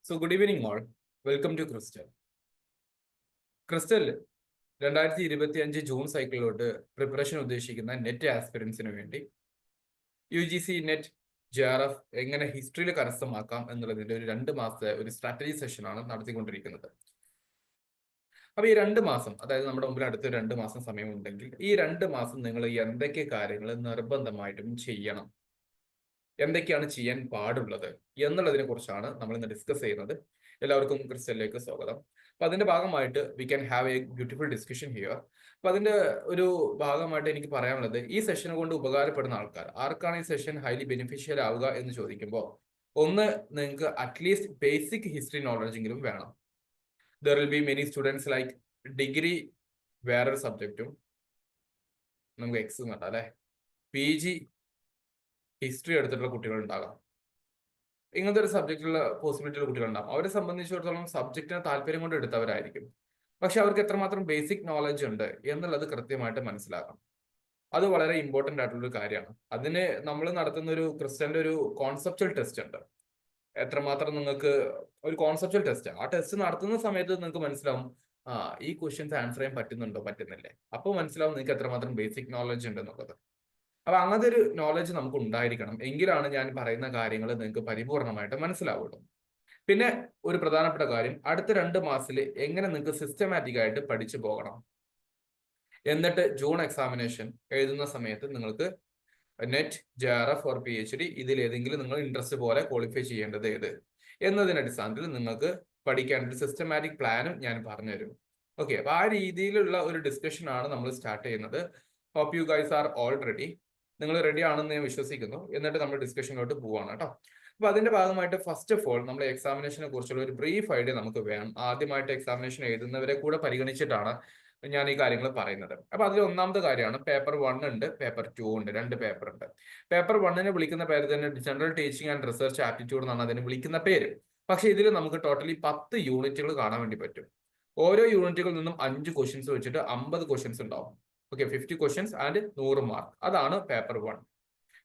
So good evening all. Welcome to Crystal. Crystal 2025 June സൈക്കിളിലോട്ട് preparation ഉദ്ദേശിക്കുന്ന NET ആസ്പിറൻസിന് വേണ്ടി UGC നെറ്റ് JRF എങ്ങനെ ഹിസ്റ്ററിയിൽ കരസ്ഥമാക്കാം എന്നുള്ളതിന്റെ ഒരു 2 മാസത്തെ ഒരു സ്ട്രാറ്റജി സെഷനാണ് നടത്തിക്കൊണ്ടിരിക്കുന്നത്. അപ്പൊ ഈ 2 മാസം, അതായത് നമ്മുടെ മുമ്പിൽ അടുത്ത 2 മാസം സമയമുണ്ടെങ്കിൽ ഈ 2 മാസം നിങ്ങൾ എന്തൊക്കെ കാര്യങ്ങൾ നിർബന്ധമായിട്ടും ചെയ്യണം, എന്തൊക്കെയാണ് ചെയ്യാൻ പാടുള്ളത് എന്നുള്ളതിനെ കുറിച്ചാണ് നമ്മൾ ഇന്ന് ഡിസ്കസ് ചെയ്യുന്നത്. എല്ലാവർക്കും ക്രിസ്റ്റലിലേക്ക് സ്വാഗതം. അപ്പൊ അതിന്റെ ഭാഗമായിട്ട് we can have A beautiful discussion here. അപ്പൊ അതിന്റെ ഒരു ഭാഗമായിട്ട് എനിക്ക് പറയാനുള്ളത്, ഈ സെഷൻ കൊണ്ട് ഉപകാരപ്പെടുന്ന ആൾക്കാർ ആർക്കാണ് ഈ സെഷൻ ഹൈലി ബെനിഫിഷ്യൽ ആവുക എന്ന് ചോദിക്കുമ്പോൾ, ഒന്ന്, നിങ്ങൾക്ക് അറ്റ്ലീസ്റ്റ് ബേസിക് ഹിസ്റ്ററി നോളജ് എങ്കിലും വേണം. There will B many students like degree വേറൊരു സബ്ജക്റ്റും നമുക്ക് എക്സും കണ്ട അല്ലെ, PG ഹിസ്റ്ററി എടുത്തിട്ടുള്ള കുട്ടികൾ ഉണ്ടാകാം. ഇങ്ങനത്തെ ഒരു സബ്ജക്റ്റിലുള്ള പോസിബിലിറ്റിയുള്ള കുട്ടികളുണ്ടാകും. അവരെ സംബന്ധിച്ചിടത്തോളം സബ്ജക്റ്റിന് താല്പര്യം കൊണ്ട് എടുത്തവരായിരിക്കും. പക്ഷെ അവർക്ക് എത്രമാത്രം ബേസിക് നോളജ് ഉണ്ട് എന്നുള്ളത് കൃത്യമായിട്ട് മനസ്സിലാക്കണം. അത് വളരെ ഇമ്പോർട്ടന്റ് ആയിട്ടുള്ള ഒരു കാര്യമാണ്. അതിന് നമ്മൾ നടത്തുന്ന ഒരു ക്രിസ്റ്റലിന്റെ ഒരു കോൺസെപ്റ്റൽ ടെസ്റ്റ് ഉണ്ട്. എത്രമാത്രം നിങ്ങൾക്ക് ഒരു കോൺസെപ്റ്റൽ ടെസ്റ്റ്, ആ ടെസ്റ്റ് നടത്തുന്ന സമയത്ത് നിങ്ങൾക്ക് മനസ്സിലാവും, ഈ ക്വസ്റ്റ്യൻസ് ആൻസർ ചെയ്യാൻ പറ്റുന്നുണ്ടോ പറ്റുന്നില്ലേ. അപ്പോൾ മനസ്സിലാവും നിങ്ങൾക്ക് എത്രമാത്രം ബേസിക് നോളജ് ഉണ്ട് എന്നുള്ളത്. അപ്പൊ അങ്ങനത്തെ ഒരു നോളജ് നമുക്ക് ഉണ്ടായിരിക്കണം. എങ്കിലാണ് ഞാൻ പറയുന്ന കാര്യങ്ങൾ നിങ്ങൾക്ക് പരിപൂർണമായിട്ട് മനസ്സിലാവുള്ളൂ. പിന്നെ ഒരു പ്രധാനപ്പെട്ട കാര്യം, അടുത്ത 2 മാസത്തിൽ എങ്ങനെ നിങ്ങൾക്ക് സിസ്റ്റമാറ്റിക് ആയിട്ട് പഠിച്ചു പോകണം. എന്നിട്ട് ജൂൺ എക്സാമിനേഷൻ എഴുതുന്ന സമയത്ത് നിങ്ങൾക്ക് നെറ്റ്, JRF ഓർ PhD ഇതിൽ ഏതെങ്കിലും നിങ്ങൾ ഇൻട്രസ്റ്റ് പോലെ ക്വാളിഫൈ ചെയ്യേണ്ടത് ഏത് എന്നതിന്റെ അടിസ്ഥാനത്തിൽ നിങ്ങൾക്ക് പഠിക്കാൻ ഒരു സിസ്റ്റമാറ്റിക് പ്ലാനും ഞാൻ പറഞ്ഞുതരും. ഓക്കെ, അപ്പൊ ആ രീതിയിലുള്ള ഒരു ഡിസ്കഷൻ ആണ് നമ്മൾ സ്റ്റാർട്ട് ചെയ്യുന്നത്. Hope you guys are all ready. നിങ്ങൾ റെഡി ആണെന്ന് ഞാൻ വിശ്വസിക്കുന്നു. എന്നിട്ട് നമ്മൾ ഡിസ്കഷനിലോട്ട് പോവാണ് കേട്ടോ. അപ്പൊ അതിന്റെ ഭാഗമായിട്ട് ഫസ്റ്റ് ഓഫ് ഓൾ നമ്മൾ എക്സാമിനേഷനെ കുറിച്ചുള്ള ഒരു ബ്രീഫ് ഐഡിയ നമുക്ക് വേണം. ആദ്യമായിട്ട് എക്സാമിനേഷൻ എഴുതുന്നവരെ കൂടെ പരിഗണിച്ചിട്ടാണ് ഞാൻ ഈ കാര്യങ്ങൾ പറയുന്നത്. അപ്പൊ അതിൽ ഒന്നാമത്തെ കാര്യമാണ് പേപ്പർ 1 ഉണ്ട്, പേപ്പർ 2 ഉണ്ട്, 2 പേപ്പർ ഉണ്ട്. പേപ്പർ 1നെ വിളിക്കുന്ന പേര് തന്നെ general teaching and research aptitude എന്നാണ് അതിന് വിളിക്കുന്ന പേര്. പക്ഷെ ഇതിൽ നമുക്ക് ടോട്ടലി 10 യൂണിറ്റുകൾ കാണാൻ വേണ്ടി പറ്റും. ഓരോ യൂണിറ്റുകളിൽ നിന്നും 5 ക്വസ്റ്റ്യൻസ് വെച്ചിട്ട് 50 ക്വസ്റ്റ്യൻസ് ഉണ്ടാവും. Okay, 50 questions and 100 mark. അതാണ് പേപ്പർ 1.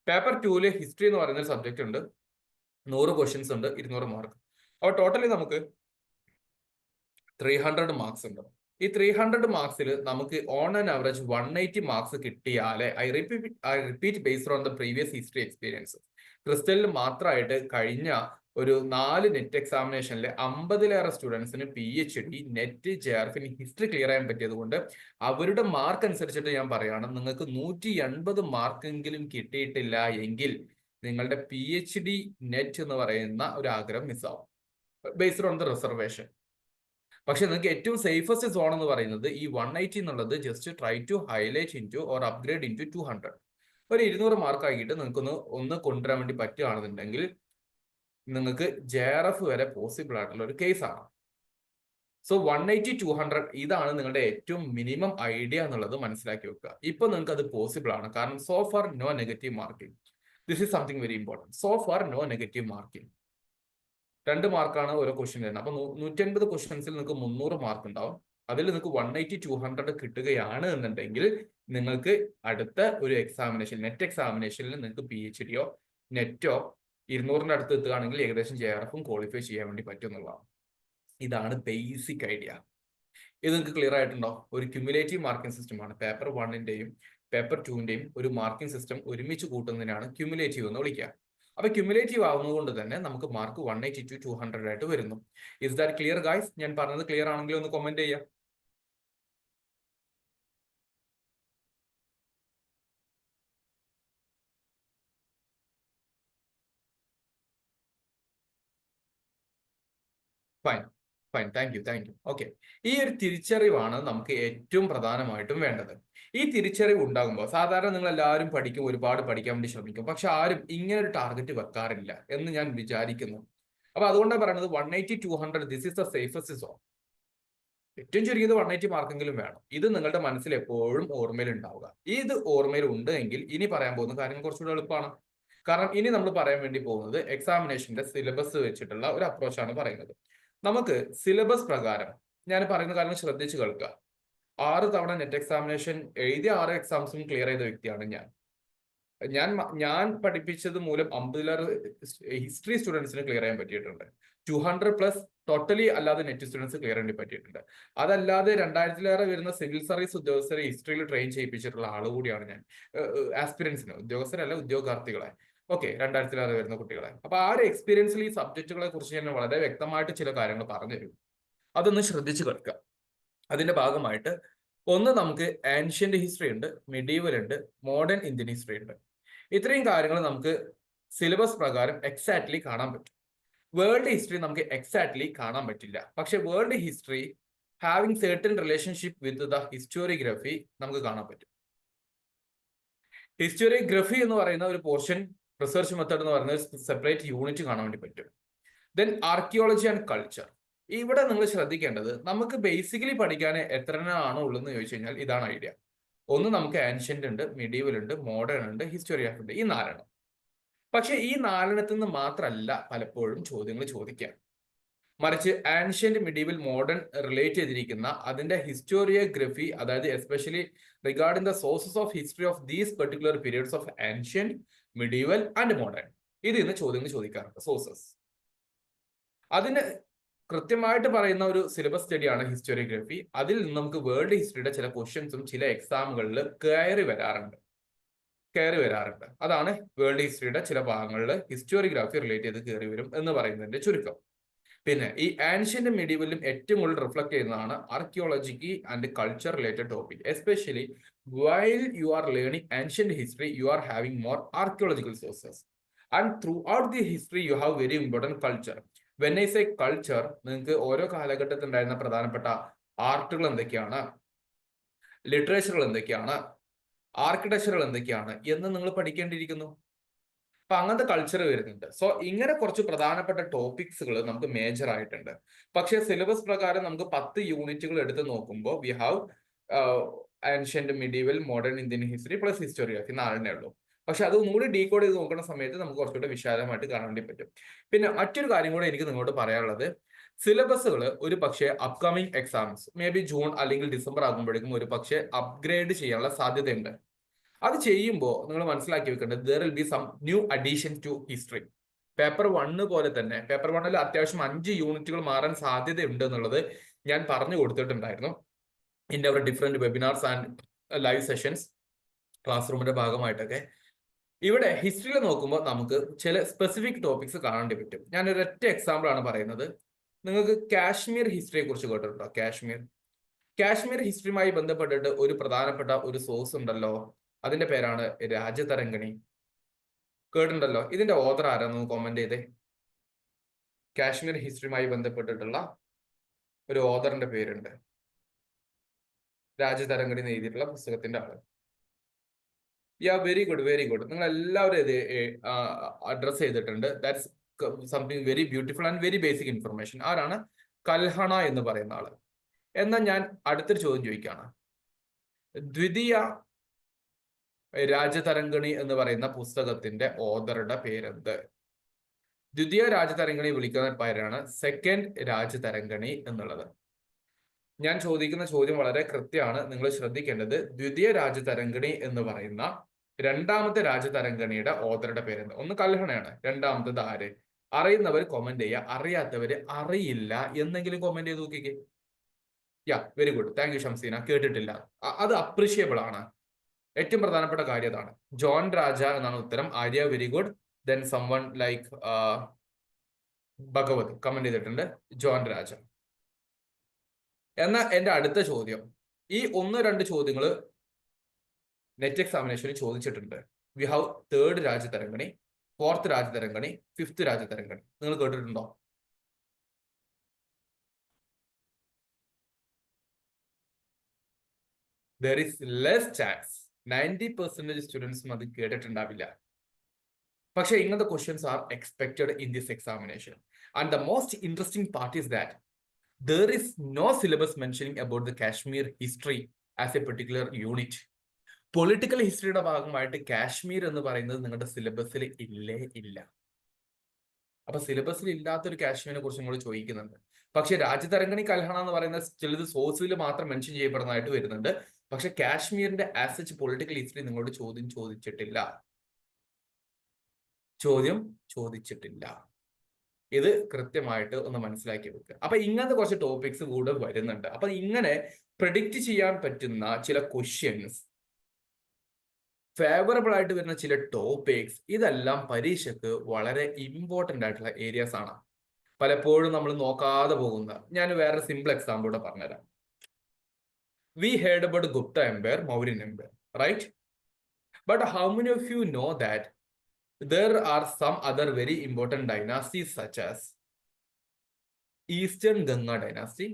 പേപ്പർ 2 ഹിസ്റ്ററി എന്ന് പറയുന്ന ഒരു സബ്ജക്ട് ഉണ്ട്, 100 ക്വസ്റ്റ്യൻസ് ഉണ്ട്, 200 മാർക്ക്. അപ്പോൾ ടോട്ടലി നമുക്ക് 300 മാർക്സ് ഉണ്ട്. ഈ 300 മാർക്സിൽ നമുക്ക് ഓൺ ആൻ ആവറേജ് 180 മാർക്സ് കിട്ടിയാലേ, I repeat based on the previous history experience, ക്രിസ്റ്റലിൽ മാത്രമായിട്ട് കഴിഞ്ഞ ഒരു 4 നെറ്റ് എക്സാമിനേഷനിൽ 50ലേറെ സ്റ്റുഡൻസിന് PhD NET JRF history clear ചെയ്യാൻ പറ്റിയത് കൊണ്ട് അവരുടെ മാർക്ക് അനുസരിച്ചിട്ട് ഞാൻ പറയുകയാണ്, നിങ്ങൾക്ക് 180 മാർക്കെങ്കിലും കിട്ടിയിട്ടില്ല എങ്കിൽ നിങ്ങളുടെ PhD നെറ്റ് എന്ന് പറയുന്ന ഒരു ആഗ്രഹം മിസ്സാവും ബേസ്ഡ് ഓൺ ദ റിസർവേഷൻ. പക്ഷെ നിങ്ങൾക്ക് ഏറ്റവും സേഫസ്റ്റ് സോൺ എന്ന് പറയുന്നത് ഈ 180 എന്നുള്ളത് just try to highlight into or upgrade into 200. ഒരു 200 മാർക്ക് ആക്കിയിട്ട് നിങ്ങൾക്ക് ഒന്ന് കൊണ്ടുവരാൻ വേണ്ടി പറ്റുകയാണെന്നുണ്ടെങ്കിൽ നിങ്ങൾക്ക് JRF വരെ പോസിബിൾ ആയിട്ടുള്ള ഒരു കേസാണ്. സോ 180, 200 ഇതാണ് നിങ്ങളുടെ ഏറ്റവും മിനിമം ഐഡിയ എന്നുള്ളത് മനസ്സിലാക്കി വെക്കുക. ഇപ്പൊ നിങ്ങൾക്ക് അത് പോസിബിൾ ആണ്, കാരണം so far no negative marking. This is something very important. So far no negative marking. 2 മാർക്കാണ് ഓരോ ക്വസ്റ്റ്യൻ വരുന്നത്. അപ്പൊ 150 ക്വസ്റ്റ്യൻസിൽ നിങ്ങൾക്ക് 300 മാർക്ക് ഉണ്ടാവും. അതിൽ നിങ്ങൾക്ക് 180, 200 കിട്ടുകയാണ് എന്നുണ്ടെങ്കിൽ നിങ്ങൾക്ക് അടുത്ത ഒരു എക്സാമിനേഷൻ, നെറ്റ് എക്സാമിനേഷനിൽ നിങ്ങൾക്ക് PhDയോ നെറ്റോ 200ന്റെ അടുത്ത് എത്തുകയാണെങ്കിൽ ഏകദേശം JRFും ക്വാളിഫൈ ചെയ്യാൻ വേണ്ടി പറ്റും എന്നുള്ളതാണ്. ഇതാണ് ബേസിക് ഐഡിയ. ഇത് നിങ്ങൾക്ക് ക്ലിയർ ആയിട്ടുണ്ടോ? ഒരു ക്യുമുലേറ്റീവ് മാർക്കിംഗ് സിസ്റ്റമാണ്. പേപ്പർ 1ന്റെയും പേപ്പർ 2ന്റെയും ഒരു മാർക്കിംഗ് സിസ്റ്റം ഒരുമിച്ച് കൂട്ടുന്നതിനാണ് ക്യുമുലേറ്റീവ് എന്ന് വിളിക്കുക. അപ്പൊ ക്യുമുലേറ്റീവ് ആവുന്നതുകൊണ്ട് തന്നെ നമുക്ക് മാർക്ക് 180 to 200 ആയിട്ട് വരുന്നു. Is that clear guys? ഞാൻ പറഞ്ഞത് ക്ലിയർ ആണെങ്കിൽ ഒന്ന് കമന്റ് ചെയ്യാം. Fine fine, thank you. Okay, ഈ ഒരു തിരിച്ചറിവാണ് നമുക്ക് ഏറ്റവും പ്രധാനമായിട്ടും വേണ്ടത്. ഈ തിരിച്ചറിവ് ഉണ്ടാകുമ്പോൾ സാധാരണ നിങ്ങൾ എല്ലാവരും പഠിക്കും, ഒരുപാട് പഠിക്കാൻ വേണ്ടി ശ്രമിക്കും, പക്ഷെ ആരും ഇങ്ങനെ ഒരു ടാർഗറ്റ് വെക്കാറില്ല എന്ന് ഞാൻ വിചാരിക്കുന്നു. അപ്പൊ അതുകൊണ്ടാണ് പറയുന്നത് 180, 200 this is the safest zone. ഏറ്റവും ചുരുങ്ങിയത് 180 മാർക്കെങ്കിലും വേണം. ഇത് നിങ്ങളുടെ മനസ്സിൽ എപ്പോഴും ഓർമ്മയിൽ ഉണ്ടാവുക. ഇത് ഓർമ്മയിൽ ഉണ്ട് എങ്കിൽ ഇനി പറയാൻ പോകുന്ന കാര്യങ്ങൾ കുറച്ചുകൂടെ എളുപ്പമാണ്. കാരണം ഇനി നമ്മൾ പറയാൻ വേണ്ടി പോകുന്നത് എക്സാമിനേഷന്റെ സിലബസ് വെച്ചിട്ടുള്ള ഒരു അപ്രോച്ചാണ് പറയുന്നത്. നമുക്ക് സിലബസ് പ്രകാരം ഞാൻ പറയുന്ന കാര്യങ്ങൾ ശ്രദ്ധിച്ചു കേൾക്കുക. 6 തവണ നെറ്റ് എക്സാമിനേഷൻ എഴുതിയ 6 എക്സാംസും ക്ലിയർ ചെയ്ത വ്യക്തിയാണ് ഞാൻ. ഞാൻ പഠിപ്പിച്ചത് മൂലം 50-ലേറെ ഹിസ്റ്ററി സ്റ്റുഡൻസിന് ക്ലിയർ ചെയ്യാൻ പറ്റിയിട്ടുണ്ട്. 200+ ടോട്ടലി അല്ലാതെ നെറ്റ് സ്റ്റുഡൻസ് ക്ലിയർ ചെയ്യാൻ പറ്റിയിട്ടുണ്ട്. അതല്ലാതെ 2000-ലേറെ വരുന്ന സിവിൽ സർവീസ് ഉദ്യോഗസ്ഥരെ ഹിസ്റ്ററിയിൽ ട്രെയിൻ ചെയ്യിപ്പിച്ചിട്ടുള്ള ആൾ കൂടിയാണ് ഞാൻ. ആസ്പിരൻസിന്, ഉദ്യോഗസ്ഥരല്ല, ഉദ്യോഗാർത്ഥികളെ. ഓക്കെ, 2000-ലേറെ വരുന്ന കുട്ടികളെ. അപ്പൊ ആ ഒരു എക്സ്പീരിയൻസിൽ ഈ സബ്ജക്റ്റുകളെ കുറിച്ച് ഞാൻ വളരെ വ്യക്തമായിട്ട് ചില കാര്യങ്ങൾ പറഞ്ഞുതരും. അതൊന്ന് ശ്രദ്ധിച്ചു കേൾക്കുക. അതിന്റെ ഭാഗമായിട്ട് ഒന്ന്, നമുക്ക് ആൻഷ്യന്റ് ഹിസ്റ്ററി ഉണ്ട്, മെഡീവൽ ഉണ്ട്, മോഡേൺ ഇന്ത്യൻ ഹിസ്റ്ററി ഉണ്ട്. ഇത്രയും കാര്യങ്ങൾ നമുക്ക് സിലബസ് പ്രകാരം എക്സാക്ട്ലി കാണാൻ പറ്റും. വേൾഡ് ഹിസ്റ്ററി നമുക്ക് എക്സാക്ട്ലി കാണാൻ പറ്റില്ല. പക്ഷെ world history having certain relationship with the historiography നമുക്ക് കാണാൻ പറ്റും. ഹിസ്റ്റോറിയോഗ്രഫി എന്ന് പറയുന്ന ഒരു പോർഷൻ, റിസർച്ച് മെത്തേഡ് എന്ന് പറയുന്ന ഒരു സെപ്പറേറ്റ് യൂണിറ്റ് കാണാൻ വേണ്ടി പറ്റും. Then archaeology and culture. ഇവിടെ നിങ്ങൾ ശ്രദ്ധിക്കേണ്ടത്, നമുക്ക് ബേസിക്കലി പഠിക്കാൻ എത്ര ആണോ ഉള്ളതെന്ന് ചോദിച്ചു കഴിഞ്ഞാൽ ഇതാണ് ഐഡിയ. ഒന്ന്, നമുക്ക് ആൻഷ്യന്റ് ഉണ്ട്, മെഡീവൽ ഉണ്ട്, മോഡേൺ ഉണ്ട്, ഹിസ്റ്റോറിയോഗ്രഫി ഉണ്ട്. ഈ 4 പക്ഷെ ഈ 4 നിന്ന് മാത്രമല്ല പലപ്പോഴും ചോദ്യങ്ങൾ ചോദിക്കുക. മറിച്ച് ആൻഷ്യന്റ്, മെഡീവൽ, മോഡേൺ റിലേറ്റ് ചെയ്തിരിക്കുന്ന അതിന്റെ ഹിസ്റ്റോറിയോഗ്രഫി, അതായത് especially regarding the sources of history of these particular periods of ancient, medieval and modern, ഇതിൽ നിന്ന് ചോദ്യങ്ങൾ ചോദിക്കാറുണ്ട്. സോഴ്സസ് അതിന് കൃത്യമായിട്ട് പറയുന്ന ഒരു സിലബസ് സ്റ്റഡിയാണ് ഹിസ്റ്റോറിയോഗ്രഫി. അതിൽ നിന്ന് നമുക്ക് വേൾഡ് ഹിസ്റ്ററിയുടെ ചില ക്വസ്റ്റ്യൻസും ചില എക്സാമുകളിൽ കയറി വരാറുണ്ട്. അതാണ് വേൾഡ് ഹിസ്റ്ററിയുടെ ചില ഭാഗങ്ങളിൽ ഹിസ്റ്റോറിയോഗ്രാഫി റിലേറ്റ് ചെയ്ത് കയറി വരും എന്ന് പറയുന്നതിന്റെ ചുരുക്കം. പിന്നെ ഈ ആൻഷ്യന്റ് മെഡീവലും ഏറ്റവും കൂടുതൽ റിഫ്ലക്ട് ചെയ്യുന്നതാണ് ആർക്കിയോളജിക്ക് and culture related topic. Especially while you are learning ancient history, you are having more archaeological sources and throughout the history you have very important culture. When I say culture, നിങ്ങൾക്ക് ഓരോ കാലഘട്ടത്തിൽ ഉണ്ടായിരുന്ന പ്രധാനപ്പെട്ട ആർട്ടുകൾ എന്തൊക്കെയാണ്, ലിറ്ററേച്ചറുകൾ എന്തൊക്കെയാണ്, ആർക്കിടെക്ചറുകൾ എന്തൊക്കെയാണ് എന്ന് നിങ്ങൾ പഠിക്കേണ്ടിയിരിക്കുന്നു. അപ്പൊ അങ്ങനത്തെ കൾച്ചർ വരുന്നുണ്ട്. സോ ഇങ്ങനെ കുറച്ച് പ്രധാനപ്പെട്ട ടോപ്പിക്സുകൾ നമുക്ക് മേജർ ആയിട്ടുണ്ട്. പക്ഷേ സിലബസ് പ്രകാരം നമുക്ക് 10 യൂണിറ്റുകൾ എടുത്ത് നോക്കുമ്പോൾ we have ancient, medieval, modern Indian history plus historiography 4 ഉള്ളൂ. പക്ഷെ അത് ഒന്നുകൂടി ഡീകോഡ് ചെയ്ത് നോക്കുന്ന സമയത്ത് നമുക്ക് കുറച്ചുകൂടെ വിശാലമായിട്ട് കാണാൻ വേണ്ടി പറ്റും. പിന്നെ മറ്റൊരു കാര്യം കൂടെ എനിക്ക് നിങ്ങളോട് പറയാനുള്ളത്, സിലബസുകൾ ഒരു പക്ഷേ upcoming exams may be June അല്ലെങ്കിൽ ഡിസംബർ ആകുമ്പോഴേക്കും ഒരു പക്ഷേ അപ്ഗ്രേഡ് ചെയ്യാനുള്ള സാധ്യതയുണ്ട്. അത് ചെയ്യുമ്പോൾ നിങ്ങൾ മനസ്സിലാക്കി വെക്കേണ്ടത്, there will be some new addition to history. Paper 1 പോലെ തന്നെ പേപ്പർ 1 അത്യാവശ്യം 5 യൂണിറ്റുകൾ മാറാൻ സാധ്യതയുണ്ട് എന്നുള്ളത് ഞാൻ പറഞ്ഞു കൊടുത്തിട്ടുണ്ടായിരുന്നു in our different webinars and live sessions, ക്ലാസ് റൂമിന്റെ ഭാഗമായിട്ടൊക്കെ. ഇവിടെ ഹിസ്റ്ററിയിൽ നോക്കുമ്പോൾ നമുക്ക് ചില സ്പെസിഫിക് ടോപ്പിക്സ് കാണേണ്ടി പറ്റും. ഞാൻ ഒരൊറ്റ എക്സാമ്പിൾ ആണ് പറയുന്നത്. നിങ്ങൾക്ക് കാശ്മീർ ഹിസ്റ്ററിയെ കുറിച്ച് കേട്ടിട്ടുണ്ടോ? കാശ്മീർ ഹിസ്റ്ററിയുമായി ബന്ധപ്പെട്ടിട്ട് ഒരു പ്രധാനപ്പെട്ട ഒരു സോഴ്സ് ഉണ്ടല്ലോ, അതിന്റെ പേരാണ് രാജതരംഗിണി. കേട്ടിട്ടുണ്ടല്ലോ? ഇതിന്റെ ഓഥർ ആരാന്ന് കോമന്റ് ചെയ്തേ. കാശ്മീർ ഹിസ്റ്ററിയുമായി ബന്ധപ്പെട്ടിട്ടുള്ള ഒരു ഓഥറിന്റെ പേരുണ്ട്, രാജതരംഗിണി എന്ന് എഴുതിയിട്ടുള്ള പുസ്തകത്തിന്റെ ആള്. Very good. നിങ്ങൾ എല്ലാവരും ഇത് അഡ്രസ് ചെയ്തിട്ടുണ്ട്. That's something very beautiful and very basic information. ആരാണ്? കൽഹണ എന്ന് പറയുന്ന ആള്. എന്നാൽ ഞാൻ അടുത്തൊരു ചോദ്യം ചോദിക്കുകയാണ്. ദ്വിതീയ രാജതരംഗിണി എന്ന് പറയുന്ന പുസ്തകത്തിന്റെ ഓഥറുടെ പേരെന്ത്? ദ്വിതീയ രാജതരംഗിണി വിളിക്കുന്ന പേരാണ് സെക്കൻഡ് രാജതരംഗിണി എന്നുള്ളത്. ഞാൻ ചോദിക്കുന്ന ചോദ്യം വളരെ കൃത്യമാണ്, നിങ്ങൾ ശ്രദ്ധിക്കേണ്ടത്. ദ്വിതീയ രാജതരംഗിണി എന്ന് പറയുന്ന രണ്ടാമത്തെ രാജതരംഗിണിയുടെ ഓഥറുടെ പേരെന്ത്? ഒന്ന് കൽഹണയാണ്, രണ്ടാമത്തത് ആര്? അറിയുന്നവർ കൊമന്റ് ചെയ്യുക, അറിയാത്തവര് അറിയില്ല എന്നെങ്കിലും കൊമന്റ് ചെയ്ത് നോക്കിക്കേ. Very good, thank you Shamseena. കേട്ടിട്ടില്ല, അത് അപ്രീഷിയബിൾ ആണ്. ഏറ്റവും പ്രധാനപ്പെട്ട കാര്യം അതാണ്. ജോൺ രാജ എന്നാണ് ഉത്തരം. Arya very good. Then someone like Bhagavath comment ചെയ്തിട്ടുണ്ട്, ജോൺ രാജ. എന്നാൽ എന്റെ അടുത്ത ചോദ്യം, ഈ 1-2 ചോദ്യങ്ങൾ നെറ്റ് എക്സാമിനേഷനിൽ ചോദിച്ചിട്ടുണ്ട്. We have third Rajatarangini, fourth Rajatarangini, fifth Rajatarangini. നിങ്ങൾ കേട്ടിട്ടുണ്ടോ? There is less chance. 90% സ്റ്റുഡൻസും അത് കേട്ടിട്ടുണ്ടാവില്ല. പക്ഷെ ഇങ്ങനത്തെ questions are expected in this examination. And the most interesting part is that there is no syllabus mentioning about the Kashmir history as a particular unit. Political ഹിസ്റ്ററിയുടെ ഭാഗമായിട്ട് കാശ്മീർ എന്ന് പറയുന്നത് നിങ്ങളുടെ സിലബസിൽ ഇല്ല. അപ്പൊ സിലബസിൽ ഇല്ലാത്തൊരു കാശ്മീരിനെ കുറിച്ച് നിങ്ങൾ ചോദിക്കുന്നുണ്ട്. പക്ഷെ രാജതരംഗിണി കൽഹണ എന്ന് പറയുന്ന ചിലത് സോഴ്സിൽ മാത്രം മെൻഷൻ ചെയ്യപ്പെടുന്നതായിട്ട് വരുന്നുണ്ട്. പക്ഷെ കാശ്മീരിന്റെ ആസ് സച്ച് പൊളിറ്റിക്കൽ ഹിസ്റ്ററി നിങ്ങളോട് ചോദ്യം ചോദിച്ചിട്ടില്ല. ചോദ്യം ചോദിച്ചിട്ടില്ല. ഇത് കൃത്യമായിട്ട് ഒന്ന് മനസ്സിലാക്കി വെക്കുക. അപ്പൊ ഇങ്ങനത്തെ കുറച്ച് ടോപ്പിക്സ് കൂടെ വരുന്നുണ്ട്. അപ്പൊ ഇങ്ങനെ പ്രെഡിക്റ്റ് ചെയ്യാൻ പറ്റുന്ന ചില ക്വസ്റ്റ്യൻസ്, ഫേവറബിൾ ആയിട്ട് വരുന്ന ചില ടോപ്പിക്സ്, ഇതെല്ലാം പരീക്ഷയ്ക്ക് വളരെ ഇമ്പോർട്ടന്റ് ആയിട്ടുള്ള ഏരിയാസ് ആണ്. പലപ്പോഴും നമ്മൾ നോക്കാതെ പോകുന്ന, ഞാൻ വേറെ സിമ്പിൾ എക്സാമ്പിൾ കൂടെ പറഞ്ഞുതരാം. We heard about Gupta empire, Mauryan empire, right? But how many of you know that there are some other very important dynasties such as Eastern Ganga dynasty,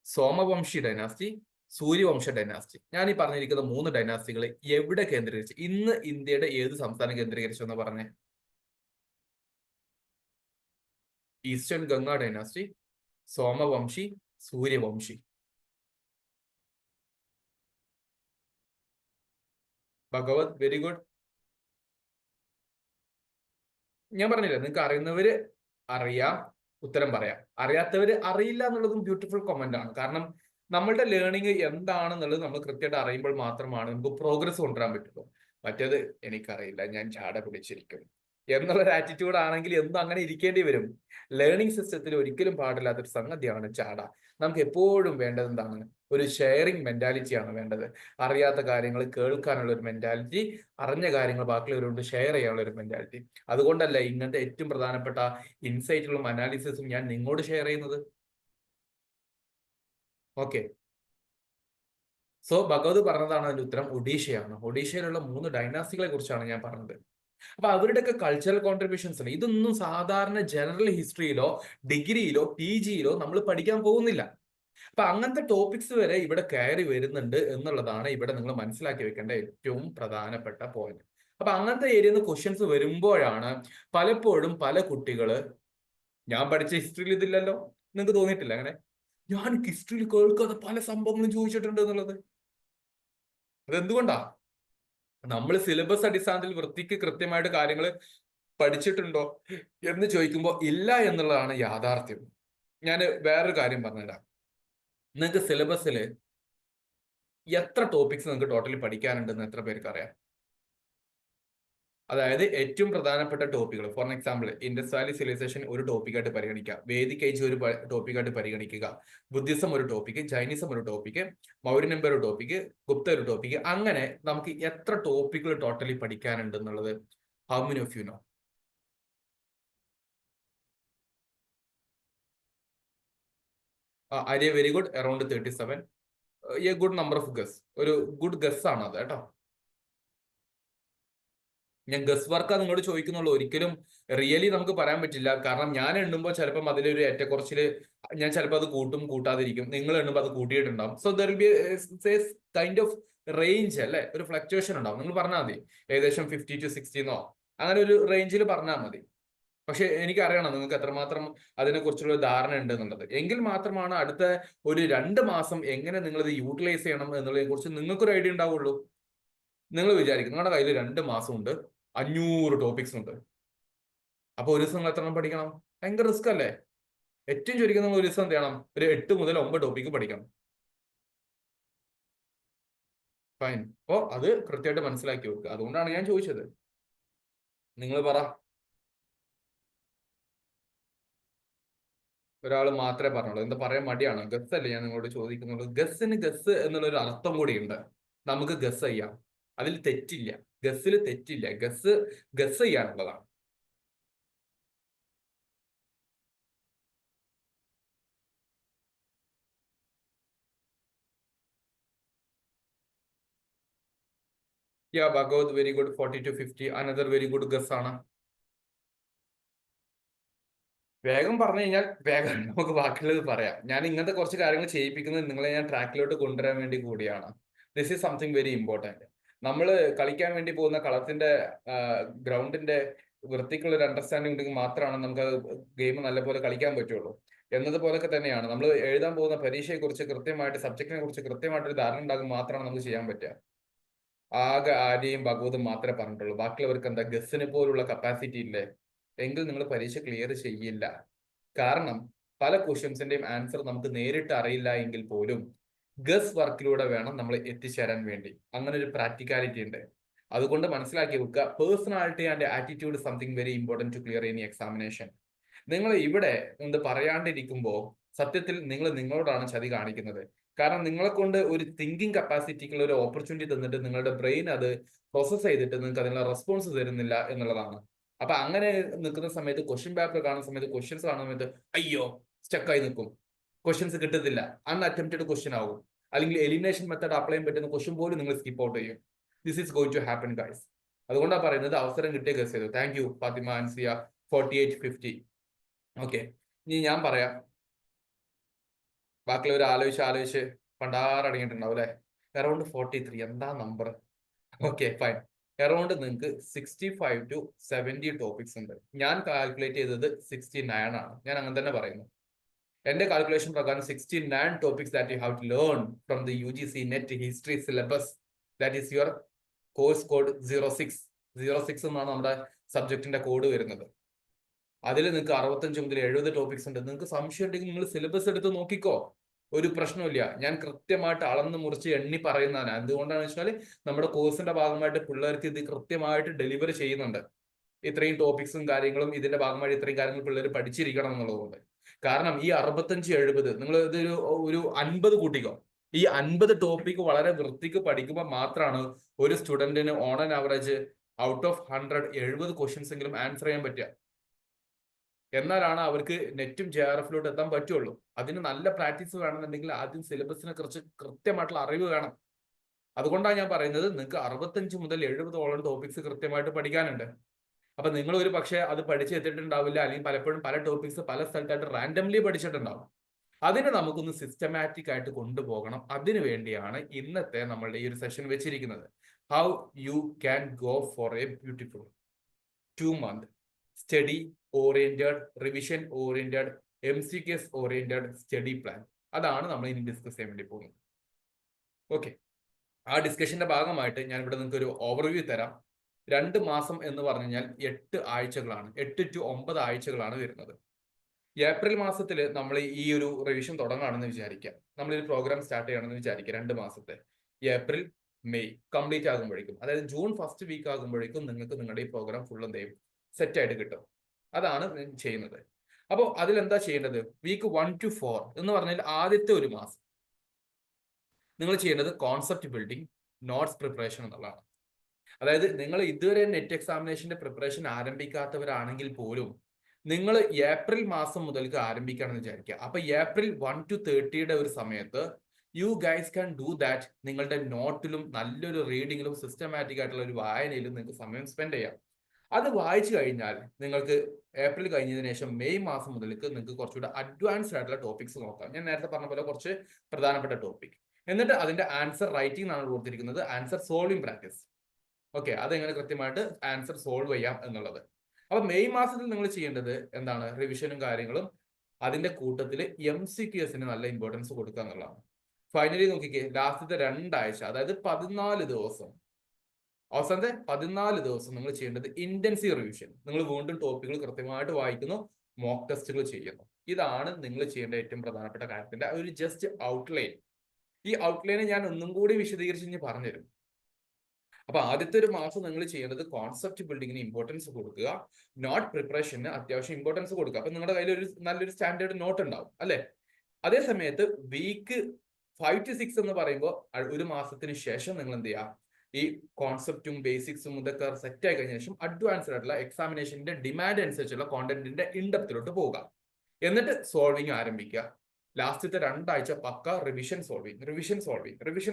Somavamshi dynasty, Suryavamsha dynasty. ഞാൻ ഈ പറഞ്ഞിരിക്കുന്ന 3 ഡൈനാസ്റ്റികൾ എവിടെ കേന്ദ്രീകരിച്ച്, ഇന്ന് ഇന്ത്യയുടെ ഏത് സംസ്ഥാനം കേന്ദ്രീകരിച്ചു എന്ന് പറഞ്ഞേ? Eastern Ganga dynasty, Somavamshi, Suryavamshi. Bhagavath, very good. ഞാൻ പറഞ്ഞില്ല, നിങ്ങൾക്ക് അറിയുന്നവര് അറിയാം, ഉത്തരം പറയാം. അറിയാത്തവര് അറിയില്ല എന്നുള്ളതും ബ്യൂട്ടിഫുൾ കമന്റ് ആണ്. കാരണം നമ്മളുടെ ലേണിംഗ് എന്താണെന്നുള്ളത് നമ്മൾ കൃത്യമായിട്ട് അറിയുമ്പോൾ മാത്രമാണ് നമുക്ക് പ്രോഗ്രസ് കൊണ്ടുവരാൻ പറ്റുള്ളൂ. മറ്റേത് എനിക്കറിയില്ല, ഞാൻ ചാട പിടിച്ചിരിക്കും എന്നുള്ളൊരു ആറ്റിറ്റ്യൂഡ് ആണെങ്കിൽ എന്നും അങ്ങനെ ഇരിക്കേണ്ടി വരും. ലേണിംഗ് സിസ്റ്റത്തിൽ ഒരിക്കലും പാടില്ലാത്തൊരു സംഗതിയാണ് ചാട. നമുക്ക് എപ്പോഴും വേണ്ടത് എന്താണ്? ഒരു ഷെയറിംഗ് മെന്റാലിറ്റിയാണ് വേണ്ടത്. അറിയാത്ത കാര്യങ്ങൾ കേൾക്കാനുള്ള ഒരു മെന്റാലിറ്റി, അറിഞ്ഞ കാര്യങ്ങൾ ബാക്കിയുള്ളവരോട് ഷെയർ ചെയ്യാനുള്ള ഒരു മെന്റാലിറ്റി. അതുകൊണ്ടല്ല ഇങ്ങനത്തെ ഏറ്റവും പ്രധാനപ്പെട്ട ഇൻസൈറ്റുകളും അനാലിസിസും ഞാൻ നിങ്ങളോട് ഷെയർ ചെയ്യുന്നത്. ഓക്കെ, സോ ഭഗവത് പറഞ്ഞതാണ് അതിന്റെ ഉത്തരം, ഒഡീഷയാണ്. ഒഡീഷയിലുള്ള 3 ഡൈനാസ്റ്റികളെ കുറിച്ചാണ് ഞാൻ പറഞ്ഞത്. അപ്പൊ അവരുടെയൊക്കെ കൾച്ചറൽ കോൺട്രിബ്യൂഷൻസ് ഉണ്ട്. ഇതൊന്നും സാധാരണ ജനറൽ ഹിസ്റ്ററിയിലോ ഡിഗ്രിയിലോ PGയിലോ നമ്മൾ പഠിക്കാൻ പോകുന്നില്ല. അപ്പൊ അങ്ങനത്തെ ടോപ്പിക്സ് വരെ ഇവിടെ കയറി വരുന്നുണ്ട് എന്നുള്ളതാണ് ഇവിടെ നിങ്ങൾ മനസ്സിലാക്കി വെക്കേണ്ട ഏറ്റവും പ്രധാനപ്പെട്ട പോയിന്റ്. അപ്പൊ അങ്ങനത്തെ ഏരിയയിൽ നിന്ന് ക്വസ്റ്റ്യൻസ് വരുമ്പോഴാണ് പലപ്പോഴും പല കുട്ടികള്, ഞാൻ പഠിച്ച ഹിസ്റ്ററിയിൽ ഇതില്ലല്ലോ, നിങ്ങൾക്ക് തോന്നിയിട്ടില്ല അങ്ങനെ? ഞാൻ ഹിസ്റ്ററിയിൽ കേൾക്കാതെ പല സംഭവങ്ങളും ചോദിച്ചിട്ടുണ്ട് എന്നുള്ളത്. അതെന്തുകൊണ്ടാ? നമ്മൾ സിലബസ് അടിസ്ഥാനത്തിൽ വൃത്തിക്ക് കൃത്യമായിട്ട് കാര്യങ്ങൾ പഠിച്ചിട്ടുണ്ടോ എന്ന് ചോദിക്കുമ്പോൾ ഇല്ല എന്നുള്ളതാണ് യാഥാർത്ഥ്യം. ഞാൻ വേറൊരു കാര്യം പറഞ്ഞുതരാം. നിങ്ങൾക്ക് സിലബസിൽ എത്ര ടോപ്പിക്സ് നിങ്ങൾക്ക് ടോട്ടലി പഠിക്കാനുണ്ടെന്ന് എത്ര പേർക്ക് അറിയാം? അതായത് ഏറ്റവും പ്രധാനപ്പെട്ട ടോപ്പിക്കുകൾ, for example Indus valley civilisation ഒരു ടോപ്പിക്കായിട്ട് പരിഗണിക്കുക, വേദിക് ഏജ് ഒരു ടോപ്പിക്കായിട്ട് പരിഗണിക്കുക, ബുദ്ധിസം ഒരു ടോപ്പിക്ക്, ജൈനിസം ഒരു ടോപ്പിക്ക്, മൗര്യൻ എംപയർ ഒരു ടോപ്പിക്ക്, ഗുപ്ത ഒരു ടോപ്പിക്ക്. അങ്ങനെ നമുക്ക് എത്ര ടോപ്പിക്കുകൾ ടോട്ടലി പഠിക്കാനുണ്ട് എന്നുള്ളത് how many of you no? Arya, very good, around 37. A good number of guess, ഒരു ഗുഡ് ഗസ് ആണ് അത് കേട്ടോ. ഞാൻ ഗസ് വർക്കാ നിങ്ങളോട് ചോദിക്കുന്നുള്ളൂ, ഒരിക്കലും റിയലി നമുക്ക് പറയാൻ പറ്റില്ല. കാരണം ഞാൻ എണ്ണുമ്പോൾ ചിലപ്പം അതിലൊരു ഏറ്റക്കുറച്ചില്, ഞാൻ ചിലപ്പോൾ അത് കൂട്ടും കൂട്ടാതിരിക്കും, നിങ്ങൾ എണ്ണുമ്പോൾ അത് കൂട്ടിയിട്ടുണ്ടാവും. So there will be kind of range അല്ലെ, ഒരു ഫ്ലക്ച്വേഷൻ ഉണ്ടാവും. നിങ്ങൾ പറഞ്ഞാൽ മതി ഏകദേശം 50 to 60 അങ്ങനെ ഒരു റേഞ്ചിൽ പറഞ്ഞാൽ മതി. പക്ഷെ എനിക്കറിയണം നിങ്ങൾക്ക് എത്രമാത്രം അതിനെക്കുറിച്ചുള്ള ധാരണ ഉണ്ട് എന്നുള്ളത്. എങ്കിൽ മാത്രമാണ് അടുത്ത ഒരു 2 മാസം എങ്ങനെ നിങ്ങൾ ഇത് യൂട്ടിലൈസ് ചെയ്യണം എന്നുള്ളതിനെ കുറിച്ച് നിങ്ങൾക്കൊരു ഐഡിയ ഉണ്ടാവുള്ളൂ. നിങ്ങൾ വിചാരിക്കും നിങ്ങളുടെ കയ്യിൽ 2 മാസമുണ്ട്, 500 ടോപ്പിക്സ് ഉണ്ട്, അപ്പൊ ഒരു ദിവസം നിങ്ങൾ എത്ര എണ്ണം പഠിക്കണം? ഭയങ്കര റിസ്ക് അല്ലേ? ഏറ്റവും ചുരുക്കം നിങ്ങൾ ഒരു ദിവസം എന്ത് ചെയ്യണം? ഒരു 8 മുതൽ 9 ടോപ്പിക്ക് പഠിക്കണം. ഫൈൻ. അപ്പോ അത് കൃത്യമായിട്ട് മനസ്സിലാക്കി വെക്കുക. അതുകൊണ്ടാണ് ഞാൻ ചോദിച്ചത്. നിങ്ങൾ പറ. ഒരാൾ മാത്രമേ പറഞ്ഞുള്ളൂ. എന്താ പറയാൻ മടിയാണ്? ഗസ് അല്ലേ ഞാൻ നിങ്ങളോട് ചോദിക്കുന്നുള്ളൂ. ഗസ്സിന് ഗസ് എന്നുള്ളൊരു അർത്ഥം കൂടിയുണ്ട്. നമുക്ക് ഗസ് ചെയ്യാം, അതിൽ തെറ്റില്ല. ഗസ്സിൽ തെറ്റില്ല. ഗസ് ചെയ്യാനുള്ളതാണ്. Yeah Bhagavath, very good, 40 to 50. Another very good guess ആണ്. വേഗം പറഞ്ഞു കഴിഞ്ഞാൽ വേഗം നമുക്ക് ബാക്കിയുള്ളത് പറയാം. ഞാൻ ഇങ്ങനത്തെ കുറച്ച് കാര്യങ്ങൾ ചെയ്യിപ്പിക്കുന്നത് നിങ്ങളെ ഞാൻ ട്രാക്കിലോട്ട് കൊണ്ടുവരാൻ വേണ്ടി കൂടിയാണ്. This is something very important. നമ്മൾ കളിക്കാൻ വേണ്ടി പോകുന്ന കളത്തിന്റെ ഗ്രൗണ്ടിന്റെ വൃത്തിക്കുള്ള ഒരു അണ്ടർസ്റ്റാൻഡിംഗ് ഉണ്ടെങ്കിൽ മാത്രമാണ് നമുക്ക് ഗെയിം നല്ലപോലെ കളിക്കാൻ പറ്റുള്ളൂ. എന്നതുപോലൊക്കെ തന്നെയാണ് നമ്മൾ എഴുതാൻ പോകുന്ന പരീക്ഷയെ കുറിച്ച് കൃത്യമായിട്ട്, സബ്ജക്റ്റിനെ കുറിച്ച് കൃത്യമായിട്ടൊരു ധാരണ ഉണ്ടാകും മാത്രമാണ് നമുക്ക് ചെയ്യാൻ പറ്റുക. ആകെ ആര്യയും ഭഗവതും മാത്രമേ പറഞ്ഞിട്ടുള്ളൂ. ബാക്കിയുള്ളവർക്ക് എന്താ ഗസ്സിനെ പോലുള്ള കപ്പാസിറ്റി ഇല്ലേ? എങ്കിൽ നിങ്ങൾ പരീക്ഷ ക്ലിയർ ചെയ്യില്ല. കാരണം പല ക്വസ്റ്റ്യൻസിന്റെയും ആൻസർ നമുക്ക് നേരിട്ട് അറിയില്ല എങ്കിൽ പോലും ഗസ് വർക്കിലൂടെ വേണം നമ്മൾ എത്തിച്ചേരാൻ വേണ്ടി. അങ്ങനെ ഒരു പ്രാക്ടിക്കാലിറ്റി ഉണ്ട്. അതുകൊണ്ട് മനസ്സിലാക്കി വെക്കുക, personality and attitude something very important to clear any examination. നിങ്ങൾ ഇവിടെ എന്ത് പറയാണ്ടിരിക്കുമ്പോൾ സത്യത്തിൽ നിങ്ങൾ നിങ്ങളോടാണ് ചതി കാണിക്കുന്നത്. കാരണം നിങ്ങളെ കൊണ്ട് ഒരു തിങ്കിങ് കപ്പാസിറ്റിക്കുള്ള ഒരു ഓപ്പർച്യൂണിറ്റി തന്നിട്ട് നിങ്ങളുടെ ബ്രെയിൻ അത് പ്രോസസ് ചെയ്തിട്ട് നിങ്ങൾക്ക് അതിനുള്ള റെസ്പോൺസ് തരുന്നില്ല എന്നുള്ളതാണ്. അപ്പൊ അങ്ങനെ നിൽക്കുന്ന സമയത്ത് ക്വസ്റ്റ്യൻ പേപ്പർ കാണുന്ന സമയത്ത് ക്വസ്റ്റ്യൻസ് കാണുന്ന സമയത്ത് അയ്യോ സ്റ്റക്കായി നിൽക്കും, ക്വസ്റ്റ്യൻസ് കിട്ടത്തില്ല, അൺഅറ്റംപ്റ്റഡ് ക്വസ്റ്റ്യൻ ആകും, അല്ലെങ്കിൽ എലിമിനേഷൻ മെത്തേഡ് അപ്ലൈ ചെയ്യാൻ പറ്റുന്ന ക്വസ്റ്റ്യൻ പോലും നിങ്ങൾ സ്കിപ്പ് ഔട്ട് ചെയ്യും. This is going to happen guys. അതുകൊണ്ടാണ് പറയുന്നത് അവസരം കിട്ടിയ കേസ് ചെയ്തു. Thank you Fathima Ansiya 4850. Okay, ഇനി ഞാൻ പറയാം, ബാക്കിയുള്ളവർ ആലോചിച്ച് പണ്ടാറടങ്ങിയിട്ടുണ്ടാവും അല്ലെ. അറൗണ്ട് 43 എന്താ നമ്പർ? Okay fine. അറൗണ്ട് നിങ്ങൾക്ക് 65 to 70 ടോപ്പിക്സ് ഉണ്ട്. ഞാൻ കാൽക്കുലേറ്റ് ചെയ്തത് 69 ആണ്. ഞാൻ അങ്ങനെ തന്നെ പറയുന്നു. എന്റെ കാൽക്കുലേഷൻ പ്രകാരം 69 topics that you have to learn from the UGC net history syllabus. That is your course code 06 എന്നാണ് നമ്മുടെ സബ്ജക്റ്റിന്റെ കോഡ് വരുന്നത്. അതിൽ നിങ്ങൾക്ക് 65 മുതൽ 70 ടോപ്പിക്സ് ഉണ്ട്. നിങ്ങൾക്ക് സംശയം ഉണ്ടെങ്കിൽ നിങ്ങൾ സിലബസ് എടുത്ത് നോക്കിക്കോ, ഒരു പ്രശ്നമില്ല. ഞാൻ കൃത്യമായിട്ട് അളന്ന് മുറിച്ച് എണ്ണി പറയുന്നതാണ്. എന്തുകൊണ്ടാണെന്ന് വെച്ചാൽ നമ്മുടെ കോഴ്സിന്റെ ഭാഗമായിട്ട് പിള്ളേർക്ക് ഇത് കൃത്യമായിട്ട് ഡെലിവറി ചെയ്യുന്നുണ്ട്. ഇത്രയും ടോപ്പിക്സും കാര്യങ്ങളും ഇതിന്റെ ഭാഗമായിട്ട് ഇത്രയും കാര്യങ്ങൾ പിള്ളേർ പഠിച്ചിരിക്കണം എന്നുള്ളതുകൊണ്ട്. കാരണം ഈ 65-70 നിങ്ങൾ ഇതൊരു 50 കൂട്ടിക്കോ. ഈ 50 ടോപ്പിക് വളരെ വൃത്തിക്ക് പഠിക്കുമ്പോൾ മാത്രമാണ് ഒരു സ്റ്റുഡന്റിന് on an average out of 100 70 questions എങ്കിലും ആൻസർ ചെയ്യാൻ പറ്റുക. എന്നാലാണ് അവർക്ക് നെറ്റും JRF എത്താൻ പറ്റുള്ളൂ. അതിന് നല്ല പ്രാക്ടീസ് വേണമെന്നുണ്ടെങ്കിൽ ആദ്യം സിലബസിനെ കുറിച്ച് കൃത്യമായിട്ടുള്ള അറിവ് വേണം. അതുകൊണ്ടാണ് ഞാൻ പറയുന്നത് നിങ്ങൾക്ക് 65 മുതൽ 70 ടോപ്പിക്സ് കൃത്യമായിട്ട് പഠിക്കാനുണ്ട്. അപ്പൊ നിങ്ങൾ ഒരു പക്ഷേ അത് പഠിച്ചെത്തിയിട്ടുണ്ടാവില്ല, അല്ലെങ്കിൽ പലപ്പോഴും പല ടോപ്പിക്സ് പല സ്ഥലത്തായിട്ട് റാൻഡംലി പഠിച്ചിട്ടുണ്ടാവും. അതിനെ നമുക്കൊന്ന് സിസ്റ്റമാറ്റിക് ആയിട്ട് കൊണ്ടുപോകണം. അതിനു വേണ്ടിയാണ് ഇന്നത്തെ നമ്മളുടെ ഈ ഒരു സെഷൻ വെച്ചിരിക്കുന്നത്. How you can go for A beautiful 2-month study oriented, revision oriented, MCQs oriented study plan. അതാണ് നമ്മൾ ഇനി ഡിസ്കസ് ചെയ്യാൻ വേണ്ടി പോകുന്നത്. ഓക്കെ, ആ ഡിസ്കഷന്റെ ഭാഗമായിട്ട് ഞാൻ ഇവിടെ നിങ്ങൾക്ക് ഒരു ഓവർവ്യൂ തരാം. 2 മാസം എന്ന് പറഞ്ഞു കഴിഞ്ഞാൽ 8 ആഴ്ചകളാണ്, 8 to 9 ആഴ്ചകളാണ് വരുന്നത്. ഏപ്രിൽ മാസത്തിൽ നമ്മൾ ഈ ഒരു റിവിഷൻ തുടങ്ങുകയാണെന്ന് വിചാരിക്കാം. നമ്മളൊരു പ്രോഗ്രാം സ്റ്റാർട്ട് ചെയ്യണമെന്ന് വിചാരിക്കുക. 2 മാസത്തെ ഏപ്രിൽ മെയ് കംപ്ലീറ്റ് ആകുമ്പോഴേക്കും, അതായത് ജൂൺ ഫസ്റ്റ് വീക്ക് ആകുമ്പോഴേക്കും നിങ്ങൾക്ക് നിങ്ങളുടെ ഈ പ്രോഗ്രാം ഫുൾ എന്ത് ചെയ്യും, സെറ്റ് ആയിട്ട് കിട്ടും. അതാണ് ചെയ്യുന്നത്. അപ്പോൾ അതിലെന്താ ചെയ്യേണ്ടത്? വീക്ക് 1 to 4 എന്ന് പറഞ്ഞാൽ ആദ്യത്തെ ഒരു മാസം നിങ്ങൾ ചെയ്യേണ്ടത് കോൺസെപ്റ്റ് ബിൽഡിംഗ്, നോട്ട്സ് പ്രിപ്പറേഷൻ എന്നുള്ളതാണ്. അതായത് നിങ്ങൾ ഇതുവരെ നെറ്റ് എക്സാമിനേഷന്റെ പ്രിപ്പറേഷൻ ആരംഭിക്കാത്തവരാണെങ്കിൽ പോലും നിങ്ങൾ ഏപ്രിൽ മാസം മുതൽക്ക് ആരംഭിക്കുകയാണെന്ന് വിചാരിക്കുക. അപ്പൊ ഏപ്രിൽ 1 to 30 ഒരു സമയത്ത് you guys can do that. നിങ്ങളുടെ നോട്ടിലും നല്ലൊരു റീഡിങ്ങിലും സിസ്റ്റമാറ്റിക് ആയിട്ടുള്ള ഒരു വായനയിലും നിങ്ങൾക്ക് സമയം സ്പെൻഡ് ചെയ്യാം. അത് വായിച്ചു കഴിഞ്ഞാൽ നിങ്ങൾക്ക് ഏപ്രിൽ കഴിഞ്ഞതിന് ശേഷം മെയ് മാസം മുതൽക്ക് നിങ്ങൾക്ക് കുറച്ചുകൂടെ അഡ്വാൻസ്ഡ് ആയിട്ടുള്ള ടോപ്പിക്സ് നോക്കാം. ഞാൻ നേരത്തെ പറഞ്ഞ പോലെ കുറച്ച് പ്രധാനപ്പെട്ട ടോപ്പിക്, എന്നിട്ട് അതിന്റെ ആൻസർ റൈറ്റിംഗ് ആണ് കൊടുത്തിരിക്കുന്നത്, ആൻസർ സോൾവിംഗ് പ്രാക്ടീസ്. ഓക്കെ, അതെങ്ങനെ കൃത്യമായിട്ട് ആൻസർ സോൾവ് ചെയ്യാം എന്നുള്ളത്. അപ്പൊ മെയ് മാസത്തിൽ നിങ്ങൾ ചെയ്യേണ്ടത് എന്താണ്? റിവിഷനും കാര്യങ്ങളും, അതിന്റെ കൂട്ടത്തിൽ MCQsന് നല്ല ഇമ്പോർട്ടൻസ് കൊടുക്കുക എന്നുള്ളതാണ്. ഫൈനലി നോക്കിക്കേ, ലാസ്റ്റത്തെ 2 ആഴ്ച, അതായത് 14 ദിവസം, അവസാനത്തെ 14 ദിവസം നിങ്ങൾ ചെയ്യേണ്ടത് ഇന്റൻസീവ് റിവിഷൻ. നിങ്ങൾ വീണ്ടും ടോപ്പിക്കുകൾ കൃത്യമായിട്ട് വായിക്കുന്നു, മോക്ക് ടെസ്റ്റുകൾ ചെയ്യുന്നു. ഇതാണ് നിങ്ങൾ ചെയ്യേണ്ട ഏറ്റവും പ്രധാനപ്പെട്ട കാര്യത്തിന്റെ ഒരു ജസ്റ്റ് ഔട്ട്ലൈൻ. ഈ ഔട്ട്ലൈനെ ഞാൻ ഒന്നും കൂടി വിശദീകരിച്ച് പറഞ്ഞുതരും. അപ്പൊ ആദ്യത്തെ ഒരു മാസം നിങ്ങൾ ചെയ്യേണ്ടത് കോൺസെപ്റ്റ് ബിൽഡിങ്ങിന് ഇമ്പോർട്ടൻസ് കൊടുക്കുക, നോട്ട് പ്രിപ്പറേഷന് അത്യാവശ്യം ഇമ്പോർട്ടൻസ് കൊടുക്കുക. അപ്പൊ നിങ്ങളുടെ കയ്യിൽ ഒരു നല്ലൊരു സ്റ്റാൻഡേർഡ് നോട്ട് ഉണ്ടാവും അല്ലെ. അതേ സമയത്ത് വീക്ക് 5 to 6 എന്ന് പറയുമ്പോൾ ഒരു മാസത്തിന് ശേഷം നിങ്ങൾ എന്ത് ചെയ്യുക, ഈ കോൺസെപ്റ്റും ബേസിക്സും ഇതൊക്കെ സെറ്റ് ആയി കഴിഞ്ഞ ശേഷം അഡ്വാൻസ്ഡ് ആയിട്ടുള്ള എക്സാമിനേഷന്റെ ഡിമാൻഡ് അനുസരിച്ചുള്ള കോണ്ടന്റിന്റെ ഇൻഡെപ്തിലോട്ട് പോവുക. എന്നിട്ട് സോൾവിങ് ആരംഭിക്കുക. ലാസ്റ്റത്തെ 2 ആഴ്ച പക്ക റിവിഷൻ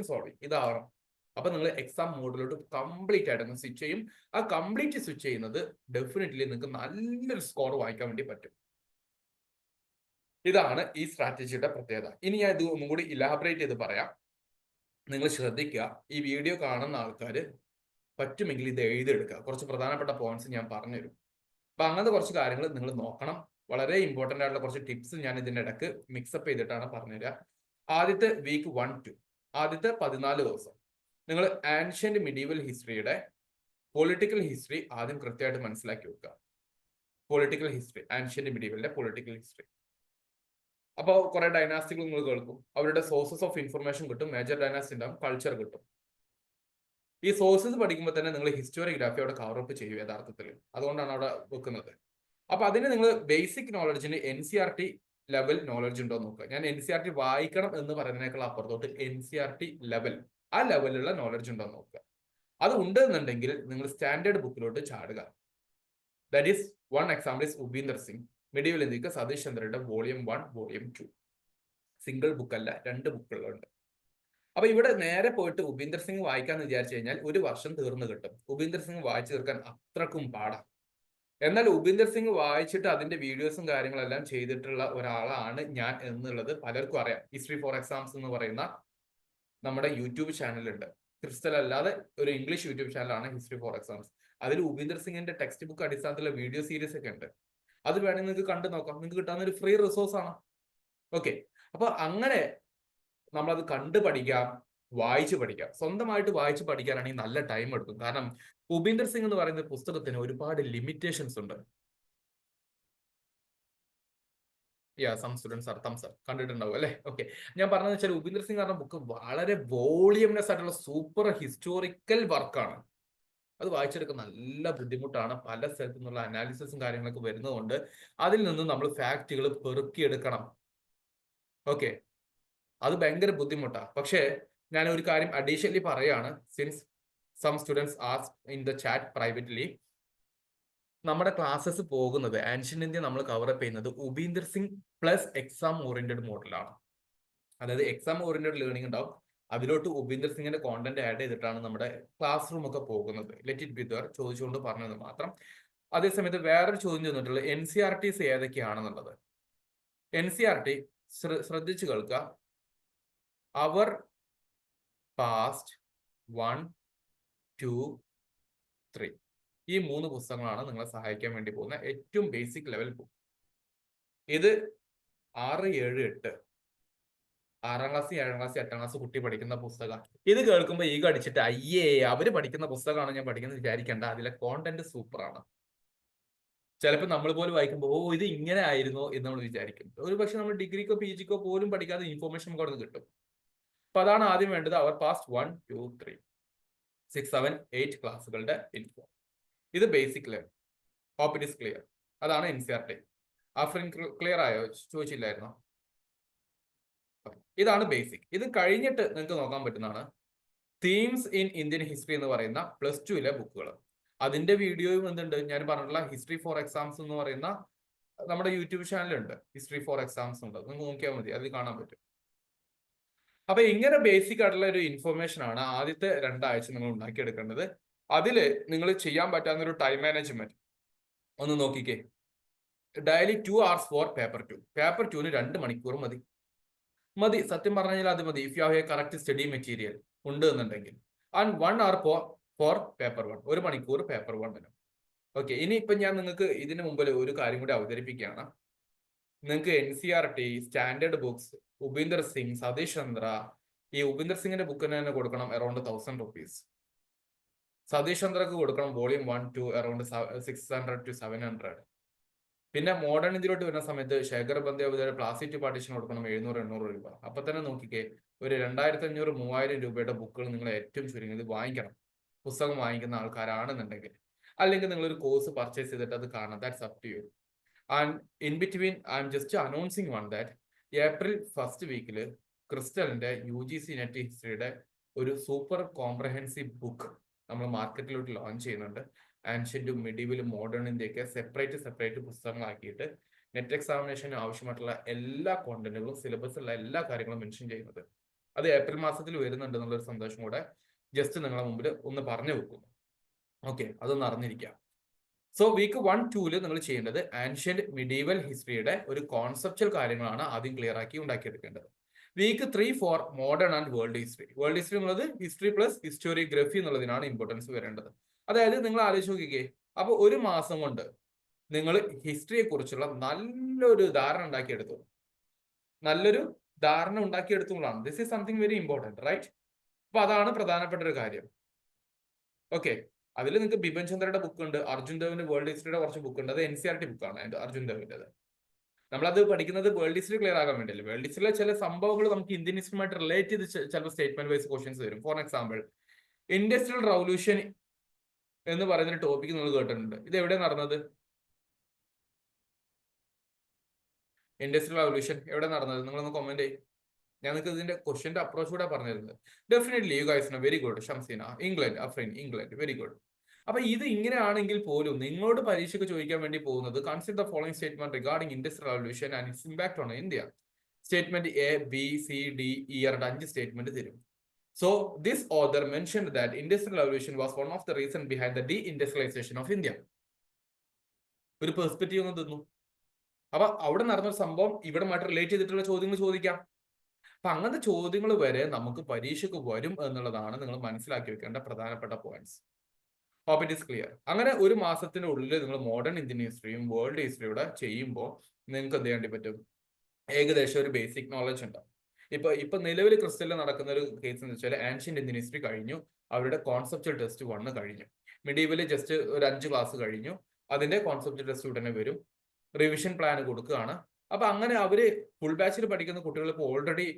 സോൾവിങ് ഇതാവണം. അപ്പൊ നിങ്ങൾ എക്സാം മോഡിലോട്ട് കംപ്ലീറ്റ് ആയിട്ട് സ്വിച്ച് ചെയ്യും. ആ കംപ്ലീറ്റ് സ്വിച്ച് ചെയ്യുന്നത് ഡെഫിനറ്റ്ലി നിങ്ങൾക്ക് നല്ലൊരു സ്കോർ വാങ്ങിക്കാൻ വേണ്ടി പറ്റും. ഇതാണ് ഈ സ്ട്രാറ്റജിയുടെ പ്രത്യേകത. ഇനി ഞാൻ ഇത് ഒന്നും കൂടി ഇലാബറേറ്റ് ചെയ്ത് പറയാം. നിങ്ങൾ ശ്രദ്ധിക്കുക, ഈ വീഡിയോ കാണുന്ന ആൾക്കാർ പറ്റുമെങ്കിൽ ഇത് എഴുതിയെടുക്കുക. കുറച്ച് പ്രധാനപ്പെട്ട പോയിന്റ്സ് ഞാൻ പറഞ്ഞുതരും. അപ്പൊ അങ്ങനത്തെ കുറച്ച് കാര്യങ്ങൾ നിങ്ങൾ നോക്കണം. വളരെ ഇമ്പോർട്ടന്റ് ആയിട്ടുള്ള കുറച്ച് ടിപ്സ് ഞാൻ ഇതിന്റെ ഇടയ്ക്ക് മിക്സപ്പ് ചെയ്തിട്ടാണ് പറഞ്ഞുതരിക. ആദ്യത്തെ വീക്ക് 1 to ആദ്യത്തെ 14 ദിവസം നിങ്ങൾ ആൻഷ്യന്റ് മിഡീവൽ ഹിസ്റ്ററിയുടെ പൊളിറ്റിക്കൽ ഹിസ്റ്ററി ആദ്യം കൃത്യമായിട്ട് മനസ്സിലാക്കി വെക്കുക. പൊളിറ്റിക്കൽ ഹിസ്റ്ററി, ആൻഷ്യന്റ് മിഡീവലിന്റെ പൊളിറ്റിക്കൽ ഹിസ്റ്ററി. അപ്പോൾ കുറെ ഡൈനാസ്റ്റികൾ നിങ്ങൾ കേൾക്കും, അവരുടെ സോഴ്സസ് ഓഫ് ഇൻഫർമേഷൻ കിട്ടും, മേജർ ഡൈനാസ്റ്റി ഉണ്ടാവും, കൾച്ചർ കിട്ടും. ഈ സോഴ്സസ് പഠിക്കുമ്പോൾ തന്നെ നിങ്ങൾ ഹിസ്റ്റോറിയോഗ്രാഫി അവിടെ കവറപ്പ് ചെയ്യും യഥാർത്ഥത്തിൽ. അതുകൊണ്ടാണ് അവിടെ വെക്കുന്നത്. അപ്പൊ അതിന് നിങ്ങൾ ബേസിക് നോളജിന് NCERT ലെവൽ നോളജ് ഉണ്ടോ എന്ന് നോക്കുക. ഞാൻ NCERT വായിക്കണം എന്ന് പറയുന്നതിനേക്കാൾ അപ്പുറത്തോട്ട് NCERT ലെവൽ, ആ ലെവലിലുള്ള നോളജ് ഉണ്ടോ എന്ന് നോക്കുക. അത് ഉണ്ടെന്നുണ്ടെങ്കിൽ നിങ്ങൾ സ്റ്റാൻഡേർഡ് ബുക്കിലോട്ട് ചാടുക. That is one example is Upinder Singh, medieval ഇന്ത്യക്ക് സതീഷ് ചന്ദ്രയുടെ വോളിയം 1 വോളിയം 2. സിംഗിൾ ബുക്കല്ല, 2 ബുക്കുകളുണ്ട്. അപ്പൊ ഇവിടെ നേരെ പോയിട്ട് ഉപീന്ദർ സിംഗ് വായിക്കാന്ന് വിചാരിച്ചു കഴിഞ്ഞാൽ ഒരു വർഷം തീർന്നു കിട്ടും. ഉപീന്ദർ സിംഗ് വായിച്ചു തീർക്കാൻ അത്രക്കും പാടാണ്. എന്നാൽ ഉപീന്ദർ സിംഗ് വായിച്ചിട്ട് അതിന്റെ വീഡിയോസും കാര്യങ്ങളെല്ലാം ചെയ്തിട്ടുള്ള ഒരാളാണ് ഞാൻ എന്നുള്ളത് പലർക്കും അറിയാം. ഹിസ്റ്ററി ഫോർ എക്സാംസ് എന്ന് പറയുന്ന നമ്മുടെ യൂട്യൂബ് ചാനലുണ്ട്. ക്രിസ്റ്റൽ അല്ലാതെ ഒരു ഇംഗ്ലീഷ് യൂട്യൂബ് ചാനലാണ് ഹിസ്റ്ററി ഫോർ എക്സാംസ്. അതിൽ ഉപീന്ദർ സിംഗിന്റെ ടെക്സ്റ്റ് ബുക്ക് അടിസ്ഥാനത്തിലുള്ള വീഡിയോ സീരീസ് ഒക്കെ ഉണ്ട്. അത് വേണമെങ്കിൽ നിങ്ങൾക്ക് കണ്ടു നോക്കാം. നിങ്ങൾക്ക് കിട്ടാവുന്ന ഒരു ഫ്രീ റിസോഴ്സ് ആണ്. ഓക്കെ, അപ്പൊ അങ്ങനെ നമ്മളത് കണ്ടു പഠിക്കാം, വായിച്ചു പഠിക്കാം. സ്വന്തമായിട്ട് വായിച്ചു പഠിക്കാനാണെങ്കിൽ നല്ല ടൈം എടുക്കും. കാരണം ഉപീന്ദർ സിംഗ് എന്ന് പറയുന്ന പുസ്തകത്തിന് ഒരുപാട് ലിമിറ്റേഷൻസ് ഉണ്ട്. Some students are thumbs up കണ്ടിട്ടുണ്ടാവും അല്ലെ? ഓക്കെ, ഞാൻ പറഞ്ഞതെന്ന് വെച്ചാൽ ഉപീന്ദർ സിംഗ് പറഞ്ഞ ബുക്ക് വളരെ വോളിയംനെസ് ആയിട്ടുള്ള സൂപ്പർ ഹിസ്റ്റോറിക്കൽ വർക്കാണ്. അത് വായിച്ചെടുക്കാൻ നല്ല ബുദ്ധിമുട്ടാണ്. പല സ്ഥലത്തു നിന്നുള്ള അനാലിസിസും കാര്യങ്ങളൊക്കെ വരുന്നതുകൊണ്ട് അതിൽ നിന്ന് നമ്മൾ ഫാക്റ്റുകൾ പെറുക്കിയെടുക്കണം. ഓക്കെ, അത് ഭയങ്കര ബുദ്ധിമുട്ടാണ്. പക്ഷേ ഞാൻ ഒരു കാര്യം അഡീഷണലി പറയാണ്, since some students ask in the chat privately, നമ്മുടെ ക്ലാസ്സസ് പോകുന്നത് ആൻഷ്യന്റ് ഇന്ത്യ നമ്മൾ കവറപ്പ് ചെയ്യുന്നത് Upinder Singh plus exam oriented മോഡലാണ്. അതായത് എക്സാം ഓറിയന്റഡ് ലേണിംഗ് ഉണ്ടാവും, അതിലോട്ട് ഉപീന്ദർ സിംഗിന്റെ കോണ്ടന്റ് ആഡ് ചെയ്തിട്ടാണ് നമ്മുടെ ക്ലാസ് റൂം ഒക്കെ പോകുന്നത്. ലെറ്റ് ഇറ്റ് ബി ദർ, ചോദിച്ചുകൊണ്ട് പറഞ്ഞത് മാത്രം. അതേസമയത്ത് വേറൊരു ചോദ്യം ചോദിച്ചിട്ടുള്ളത് NCERTs ഏതൊക്കെയാണെന്നുള്ളത്. NCERT ശ്രദ്ധിച്ചു കേൾക്കുക. അവർ പാസ്റ്റ് 1, 2, 3 ഈ 3 പുസ്തകങ്ങളാണ് നിങ്ങളെ സഹായിക്കാൻ വേണ്ടി പോകുന്ന ഏറ്റവും ബേസിക് ലെവൽ ബുക്ക്. ഇത് 6, 7, 8 6ാം ക്ലാസ്, 7ാം ക്ലാസ്, 8ാം ക്ലാസ് കുട്ടി പഠിക്കുന്ന പുസ്തകം. ഇത് കേൾക്കുമ്പോൾ ഈ അടിച്ചിട്ട് അയ്യേ അവര് പഠിക്കുന്ന പുസ്തകമാണ് ഞാൻ പഠിക്കുന്നത് വിചാരിക്കേണ്ട. അതിലെ കോണ്ടന്റ് സൂപ്പറാണ്. ചിലപ്പോൾ നമ്മൾ പോലും വായിക്കുമ്പോൾ ഓ ഇത് ഇങ്ങനെ ആയിരുന്നോ എന്ന് നമ്മൾ വിചാരിക്കും. ഒരു പക്ഷെ നമ്മൾ ഡിഗ്രിക്കോ PGക്കോ പോലും പഠിക്കാതെ ഇൻഫോർമേഷൻ നമുക്ക് അവിടെ നിന്ന് കിട്ടും. അപ്പൊ അതാണ് ആദ്യം വേണ്ടത്. അവർ പാസ്റ്റ് 1, 2, 3, 6, 7, 8 ക്ലാസ്സുകളുടെ ഇൻഫോ. ഇത് basic level. Hope it is clear. അതാണ് NCERT. ആഫ്രിൻ ക്ലിയർ ആയോ? ചോദിച്ചില്ലായിരുന്നോ? ഇതാണ് ബേസിക്. ഇത് കഴിഞ്ഞിട്ട് നിങ്ങൾക്ക് നോക്കാൻ പറ്റുന്നതാണ് തീംസ് ഇൻ ഇന്ത്യൻ ഹിസ്റ്ററി എന്ന് പറയുന്ന +2 ബുക്കുകൾ. അതിന്റെ വീഡിയോയും എന്തുണ്ട്, ഞാൻ പറഞ്ഞിട്ടുള്ള ഹിസ്റ്ററി ഫോർ എക്സാംസ് എന്ന് പറയുന്ന നമ്മുടെ യൂട്യൂബ് ചാനലുണ്ട്. ഹിസ്റ്ററി ഫോർ എക്സാംസ് ഉണ്ട്, നിങ്ങൾ നോക്കിയാൽ മതി, അതിൽ കാണാൻ പറ്റും. അപ്പൊ ഇങ്ങനെ ബേസിക് ആയിട്ടുള്ള ഒരു ഇൻഫർമേഷൻ ആണ് ആദ്യത്തെ 2 ആഴ്ച നിങ്ങൾ ഉണ്ടാക്കിയെടുക്കേണ്ടത്. അതില് നിങ്ങൾ ചെയ്യാൻ പറ്റാവുന്ന ഒരു ടൈം മാനേജ്മെന്റ് ഒന്ന് നോക്കിക്കേ. Daily 2 hours for paper 2. Paper 2ന് 2 മണിക്കൂർ മതി. സത്യം പറഞ്ഞു കഴിഞ്ഞാൽ അത് മതി. If you have a correct study material ഉണ്ട് എന്നുണ്ടെങ്കിൽ. ആൻഡ് 1 hour ഫോർ പേപ്പർ 1, 1 മണിക്കൂർ പേപ്പർ 1. ഓക്കെ, ഇനി ഇപ്പൊ ഞാൻ നിങ്ങൾക്ക് ഇതിനു മുമ്പിൽ ഒരു കാര്യം കൂടി അവതരിപ്പിക്കുകയാണ്. നിങ്ങൾക്ക് NCERT, standard books, Upinder Singh, Satish Chandra, ഈ ഉപീന്ദർ സിംഗിന്റെ ബുക്കിന് തന്നെ കൊടുക്കണം അറൌണ്ട് 1000 rupees. സതീഷ് ചന്ദ്രക്ക് കൊടുക്കണം വോളിയം 1, 2 അറൌണ്ട് 600 to 700. പിന്നെ മോഡേൺ ഇന്ത്യയിലോട്ട് വരുന്ന സമയത്ത് ശേഖർ ബന്ദേവയുടെ പ്ലാസ്റ്റിക് പാർട്ടീഷൻ കൊടുക്കണം 700-800 രൂപ. അപ്പൊ തന്നെ നോക്കിക്കേ, ഒരു 2500-3000 രൂപയുടെ ബുക്കുകൾ നിങ്ങൾ ഏറ്റവും ചുരുങ്ങിയത് വാങ്ങിക്കണം, പുസ്തകം വാങ്ങിക്കുന്ന ആൾക്കാരാണെന്നുണ്ടെങ്കിൽ. അല്ലെങ്കിൽ നിങ്ങളൊരു കോഴ്സ് പർച്ചേസ് ചെയ്തിട്ട് അത് കാണാം. That's up to you. And in between I'm just announcing one that April 1st വീക്കിൽ ക്രിസ്റ്റലിന്റെ UGC നെറ്റ് ഹിസ്റ്ററിയുടെ ഒരു സൂപ്പർ കോംപ്രഹെൻസീവ് ബുക്ക് നമ്മൾ മാർക്കറ്റിലോട്ട് ലോഞ്ച് ചെയ്യുന്നുണ്ട്. ആൻഷ്യന്റും മിഡീവലും മോഡേൺ ഇന്ത്യയൊക്കെ സെപ്പറേറ്റ് പുസ്തകങ്ങളാക്കിയിട്ട് നെറ്റ് എക്സാമിനേഷന് ആവശ്യമായിട്ടുള്ള എല്ലാ കോണ്ടന്റുകളും, സിലബസിലുള്ള എല്ലാ കാര്യങ്ങളും മെൻഷൻ ചെയ്യുന്നത്. അത് ഏപ്രിൽ മാസത്തിൽ വരുന്നുണ്ട് എന്നുള്ളൊരു സന്തോഷം കൂടെ ജസ്റ്റ് നിങ്ങളെ മുമ്പിൽ ഒന്ന് പറഞ്ഞു വെക്കുന്നു. ഓക്കെ, അതൊന്ന് അറിഞ്ഞിരിക്കാം. സോ വീക്ക് 1, 2 നിങ്ങൾ ചെയ്യേണ്ടത് ആൻഷ്യന്റ് മിഡീവൽ ഹിസ്റ്ററിയുടെ ഒരു കോൺസെപ്റ്റൽ കാര്യങ്ങളാണ് ആദ്യം ക്ലിയർ ആക്കി ഉണ്ടാക്കിയെടുക്കേണ്ടത്. Week 3, 4 modern and world history. World history എന്നുള്ളത് ഹിസ്റ്ററി പ്ലസ് ഹിസ്റ്റോറിയോഗ്രഫി എന്നുള്ളതിനാണ് ഇമ്പോർട്ടൻസ് വരേണ്ടത്. അതായത് നിങ്ങൾ ആലോചിച്ച് നോക്കിക്കേ, അപ്പൊ ഒരു മാസം കൊണ്ട് നിങ്ങൾ ഹിസ്റ്ററിയെ കുറിച്ചുള്ള നല്ലൊരു ധാരണ ഉണ്ടാക്കിയെടുത്തുള്ളതാണ്. This is something very important, right? അപ്പൊ അതാണ് പ്രധാനപ്പെട്ട ഒരു കാര്യം. ഓക്കെ, അതിൽ നിങ്ങൾക്ക് ബിപിൻ ചന്ദ്രയുടെ ബുക്ക് ഉണ്ട്, അർജുൻ ദേവിന്റെ വേൾഡ് ഹിസ്റ്ററിയുടെ കുറച്ച് ബുക്ക് ഉണ്ട്. അത് NCERT ബുക്കാണ് അർജുൻ ദേവിൻ്റെത്. നമ്മളത് പഠിക്കുന്നത് വേൾഡ് ഹിസ്റ്ററി ക്ലിയർ ആകാൻ വേണ്ടിയല്ലേ. വേൾഡ് ഹിസ്റ്ററിയിലെ ചില സംഭവങ്ങൾ നമുക്ക് ഇന്ത്യൻ ഹിസ്റ്ററിയുമായിട്ട് റിലേറ്റ് ചെയ്ത് ചില സ്റ്റേറ്റ്മെന്റ് വൈസ് ക്വസ്റ്റ്യൻസ് വരും. ഫോർ എക്സാമ്പിൾ, ഇൻഡസ്ട്രിയൽ റവല്യൂഷൻ എന്ന് പറയുന്ന ടോപ്പിക് നിങ്ങൾ കേട്ടിട്ടുണ്ട്. ഇത് എവിടെ നടന്നത്? ഇൻഡസ്ട്രിയൽ റവല്യൂഷൻ എവിടെ നടന്നത്? നിങ്ങളൊന്ന് കമന്റ് ചെയ്യും. ഞാൻ നിങ്ങൾക്ക് ഇതിന്റെ ക്വസ്റ്റ്യന്റെ അപ്രോച്ച് കൂടെ പറഞ്ഞിരുന്നത്. Definitely you guys know. Very good. Shamseena, England. Afreen, England. Very good. അപ്പൊ ഇത് ഇങ്ങനെയാണെങ്കിൽ പോലും നിങ്ങളോട് പരീക്ഷയ്ക്ക് ചോദിക്കാൻ വേണ്ടി പോകുന്നത് consider the following statement regarding industrial revolution and its impact on India. Statement A, B, C, D, E 5 statement തരും. So this author mentioned that industrial revolution was one of the reasons behind the deindustrialization of India. ഒരു perspective ഒന്ന് തന്നു. അപ്പൊ അവിടെ നടന്ന സംഭവം ഇവിടെ മായിട്ട് റിലേറ്റ് ചെയ്തിട്ടുള്ള ചോദ്യങ്ങൾ ചോദിക്കാം. അപ്പൊ അങ്ങനത്തെ ചോദ്യങ്ങൾ വരെ നമുക്ക് പരീക്ഷയ്ക്ക് വരും എന്നുള്ളതാണ് നിങ്ങൾ മനസ്സിലാക്കി വെക്കേണ്ട പ്രധാനപ്പെട്ട points. Hope it is clear. അങ്ങനെ ഒരു മാസത്തിന്റെ ഉള്ളിൽ നിങ്ങൾ മോഡേൺ ഇന്ത്യൻ ഹിസ്റ്ററിയും വേൾഡ് ഹിസ്റ്ററിയുടെ ചെയ്യുമ്പോൾ നിങ്ങൾക്ക് എന്ത് ചെയ്യേണ്ടി പറ്റും? ഏകദേശം ഒരു ബേസിക് നോളജ് ഉണ്ടാവും. ഇപ്പൊ നിലവിൽ ക്രിസ്റ്റലിൽ നടക്കുന്ന ഒരു കേസ് എന്ന് വെച്ചാൽ ആൻഷ്യന്റ് ഇന്ത്യൻ ഹിസ്റ്ററി കഴിഞ്ഞു, അവരുടെ കോൺസെപ്റ്റൽ ടെസ്റ്റ് 1 കഴിഞ്ഞു. മിഡീവല് ജസ്റ്റ് ഒരു 5 ക്ലാസ് കഴിഞ്ഞു, അതിന്റെ കോൺസെപ്റ്റൽ ടെസ്റ്റ് ഉടനെ വരും. റിവിഷൻ പ്ലാൻ കൊടുക്കുകയാണ്. അപ്പൊ അങ്ങനെ അവര് ഫുൾ ബാച്ചിൽ പഠിക്കുന്ന കുട്ടികൾ ഇപ്പോൾ ഓൾറെഡി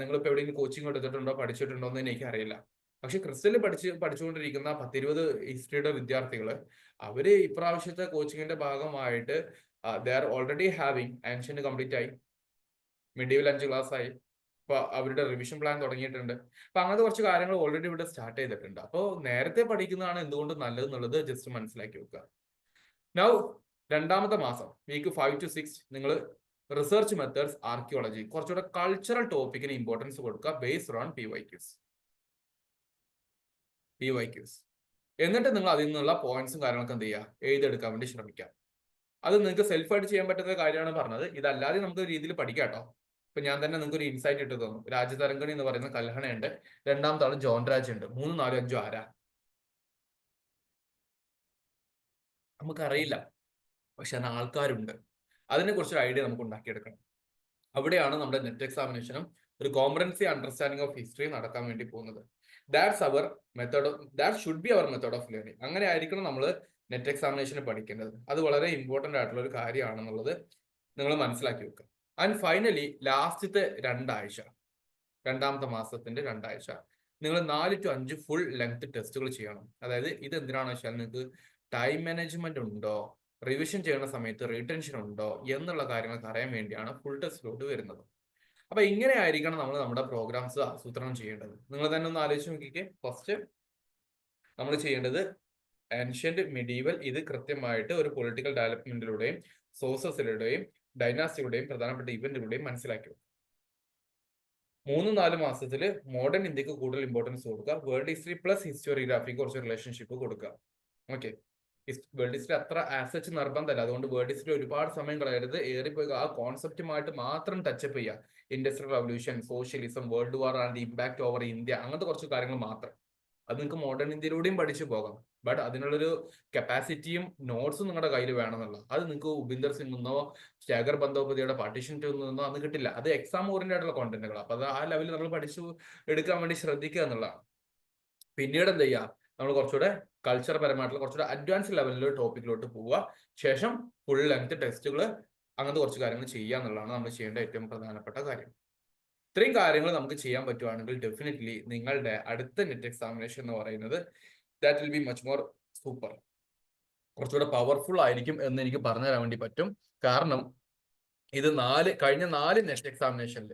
നിങ്ങളിപ്പോൾ എവിടെയെങ്കിലും കോച്ചിങ് എടുത്തിട്ടുണ്ടോ പഠിച്ചിട്ടുണ്ടോ എന്ന് എനിക്കറിയില്ല. പക്ഷെ ക്രിസ്റ്റലിൽ പഠിച്ചുകൊണ്ടിരിക്കുന്ന 10-20 ഹിസ്റ്ററിയുടെ വിദ്യാർത്ഥികള് അവര് ഇപ്രാവശ്യത്തെ കോച്ചിങ്ങിന്റെ ഭാഗമായിട്ട് they are already having ancient complete ആയി, മിഡീവൽ 5 ക്ലാസ് ആയി, അപ്പൊ അവരുടെ റിവിഷൻ പ്ലാൻ തുടങ്ങിയിട്ടുണ്ട്. അപ്പൊ അങ്ങനത്തെ കുറച്ച് കാര്യങ്ങൾ ഓൾറെഡി ഇവിടെ സ്റ്റാർട്ട് ചെയ്തിട്ടുണ്ട്. അപ്പോൾ നേരത്തെ പഠിക്കുന്നതാണ് എന്തുകൊണ്ട് നല്ലത് എന്നുള്ളത് ജസ്റ്റ് മനസ്സിലാക്കി വെക്കുക. നൗ രണ്ടാമത്തെ മാസം വീക്ക് 5 to 6 നിങ്ങൾ റിസർച്ച് മെത്തേഡ്സ്, ആർക്കിയോളജി, കുറച്ചുകൂടെ കൾച്ചറൽ ടോപ്പിക്കിന് ഇമ്പോർട്ടൻസ് കൊടുക്കുക ബേസ്ഡ് ഓൺ PYQs. എന്നിട്ട് നിങ്ങൾ അതിൽ നിന്നുള്ള പോയിന്റ്സും കാര്യങ്ങളൊക്കെ എന്ത് ചെയ്യുക, എഴുതിയെടുക്കാൻ വേണ്ടി ശ്രമിക്കാം. അത് നിങ്ങൾക്ക് സെൽഫായിട്ട് ചെയ്യാൻ പറ്റുന്ന കാര്യമാണ് പറഞ്ഞത്. ഇതല്ലാതെ നമുക്ക് രീതിയിൽ പഠിക്കാം കേട്ടോ. ഇപ്പൊ ഞാൻ തന്നെ നിങ്ങൾക്ക് ഒരു ഇൻസൈറ്റ് ഇട്ട് തന്നു. രാജതരംഗണി എന്ന് പറയുന്ന കല്ഹണയുണ്ട്, രണ്ടാമത്തെ ആള് ജോൺ രാജ് ഉണ്ട്, 3, 4, 5 ആരാ നമുക്കറിയില്ല, പക്ഷെ അതിന് ആൾക്കാരുണ്ട്. അതിനെ കുറിച്ചൊരു ഐഡിയ നമുക്ക് ഉണ്ടാക്കിയെടുക്കണം. അവിടെയാണ് നമ്മുടെ നെറ്റ് എക്സാമിനേഷനും ഒരു കോംപ്രഹെൻസീവ് അണ്ടർസ്റ്റാൻഡിംഗ് ഓഫ് ഹിസ്റ്ററി നടക്കാൻ വേണ്ടി പോകുന്നത്. That should be our method of learning. അങ്ങനെ ആയിരിക്കണം നമ്മൾ നെറ്റ് എക്സാമിനേഷന് പഠിക്കേണ്ടത്. അത് വളരെ ഇമ്പോർട്ടന്റ് ആയിട്ടുള്ള ഒരു കാര്യമാണെന്നുള്ളത് നിങ്ങൾ മനസ്സിലാക്കി വെക്കുക. ആൻഡ് ഫൈനലി ലാസ്റ്റത്തെ 2 ആഴ്ച, രണ്ടാമത്തെ മാസത്തിന്റെ 2 ആഴ്ച നിങ്ങൾ 4 to 5 ഫുൾ ലെങ്ത് ടെസ്റ്റുകൾ ചെയ്യണം. അതായത് ഇത് എന്തിനാണെന്ന് വെച്ചാൽ നിങ്ങൾക്ക് ടൈം മാനേജ്മെന്റ് ഉണ്ടോ, റിവിഷൻ ചെയ്യുന്ന സമയത്ത് റീടെൻഷൻ ഉണ്ടോ എന്നുള്ള കാര്യങ്ങൾക്ക് അറിയാൻ വേണ്ടിയാണ് ഫുൾ ടെസ്റ്റിലോട്ട് വരുന്നത്. അപ്പൊ ഇങ്ങനെ ആയിരിക്കണം നമ്മൾ നമ്മുടെ പ്രോഗ്രാംസ് ആസൂത്രണം ചെയ്യേണ്ടത്. നിങ്ങൾ തന്നെ ഒന്ന് ആലോചിച്ച് നോക്കിക്കേ. ഫസ്റ്റ് നമ്മൾ ചെയ്യേണ്ടത് ആൻഷ്യന്റ്, മിഡീവൽ, ഇത് കൃത്യമായിട്ട് ഒരു പൊളിറ്റിക്കൽ ഡെവലപ്മെന്റിലൂടെയും സോഴ്സസിലൂടെയും ഡൈനാസ്റ്റിയുടെയും പ്രധാനപ്പെട്ട ഇവന്റുകളുടെയും മനസ്സിലാക്കി വെക്കും. 3-4 മാസത്തിൽ മോഡേൺ ഇന്ത്യക്ക് കൂടുതൽ ഇമ്പോർട്ടൻസ് കൊടുക്കുക. വേൾഡ് ഹിസ്റ്ററി പ്ലസ് ഹിസ്റ്റോറിയോഗ്രാഫിക്ക് കുറച്ച് റിലേഷൻഷിപ്പ് കൊടുക്കുക. ഓക്കെ, വേൾഡ് ഹിസ്റ്ററി അത്ര ആസച്ച് നിർബന്ധമല്ല, അതുകൊണ്ട് വേൾഡ് ഹിസ്റ്ററി ഒരുപാട് സമയം കളയരുത്. ഏറിപ്പോയി ആ കോൺസെപ്റ്റുമായിട്ട് മാത്രം ടച്ചപ്പ് ചെയ്യുക. Industrial revolution, socialism, world war and impact over India, അങ്ങനത്തെ കുറച്ച് കാര്യങ്ങൾ മാത്രം. അത് നിങ്ങൾക്ക് മോഡേൺ ഇന്ത്യയിലൂടെയും പഠിച്ചു പോകാം. ബട്ട് അതിനുള്ളൊരു കപ്പാസിറ്റിയും നോട്ട്സും നിങ്ങളുടെ കയ്യിൽ വേണമെന്നുള്ള, അത് നിങ്ങൾക്ക് ഉപീന്ദർ സിംഗ് നിന്നോ ശേഖർ ബന്ദോപാധ്യായുടെ പാർട്ടീഷൻ നിന്നോ അന്ന് കിട്ടില്ല. അത് എക്സാം ഓറിയന്റഡ് ആയിട്ടുള്ള കോണ്ടന്റുകൾ. അപ്പൊ അത് ആ ലെവലിൽ നമ്മൾ പഠിച്ചു എടുക്കാൻ വേണ്ടി ശ്രദ്ധിക്കുക എന്നുള്ളതാണ്. പിന്നീട് എന്ത് ചെയ്യുക, നമ്മൾ കുറച്ചുകൂടെ കൾച്ചർ പരമായിട്ടുള്ള കുറച്ചുകൂടെ അഡ്വാൻസ് ലെവലിൽ ടോപ്പിക്കിലോട്ട് പോവുക. ശേഷം ഫുൾ ലെങ്ത് ടെസ്റ്റുകൾ, അങ്ങനത്തെ കുറച്ച് കാര്യങ്ങൾ ചെയ്യുക എന്നുള്ളതാണ് നമ്മൾ ചെയ്യേണ്ട ഏറ്റവും പ്രധാനപ്പെട്ട കാര്യം. ഇത്രയും കാര്യങ്ങൾ നമുക്ക് ചെയ്യാൻ പറ്റുവാണെങ്കിൽ ഡെഫിനറ്റ്ലി നിങ്ങളുടെ അടുത്ത നെറ്റ് എക്സാമിനേഷൻ എന്ന് പറയുന്നത് that will be much more super, കുറച്ചുകൂടെ പവർഫുൾ ആയിരിക്കും എന്ന് എനിക്ക് പറഞ്ഞു തരാൻ വേണ്ടി പറ്റും. കാരണം ഇത് കഴിഞ്ഞ 4 നെറ്റ് എക്സാമിനേഷനിൽ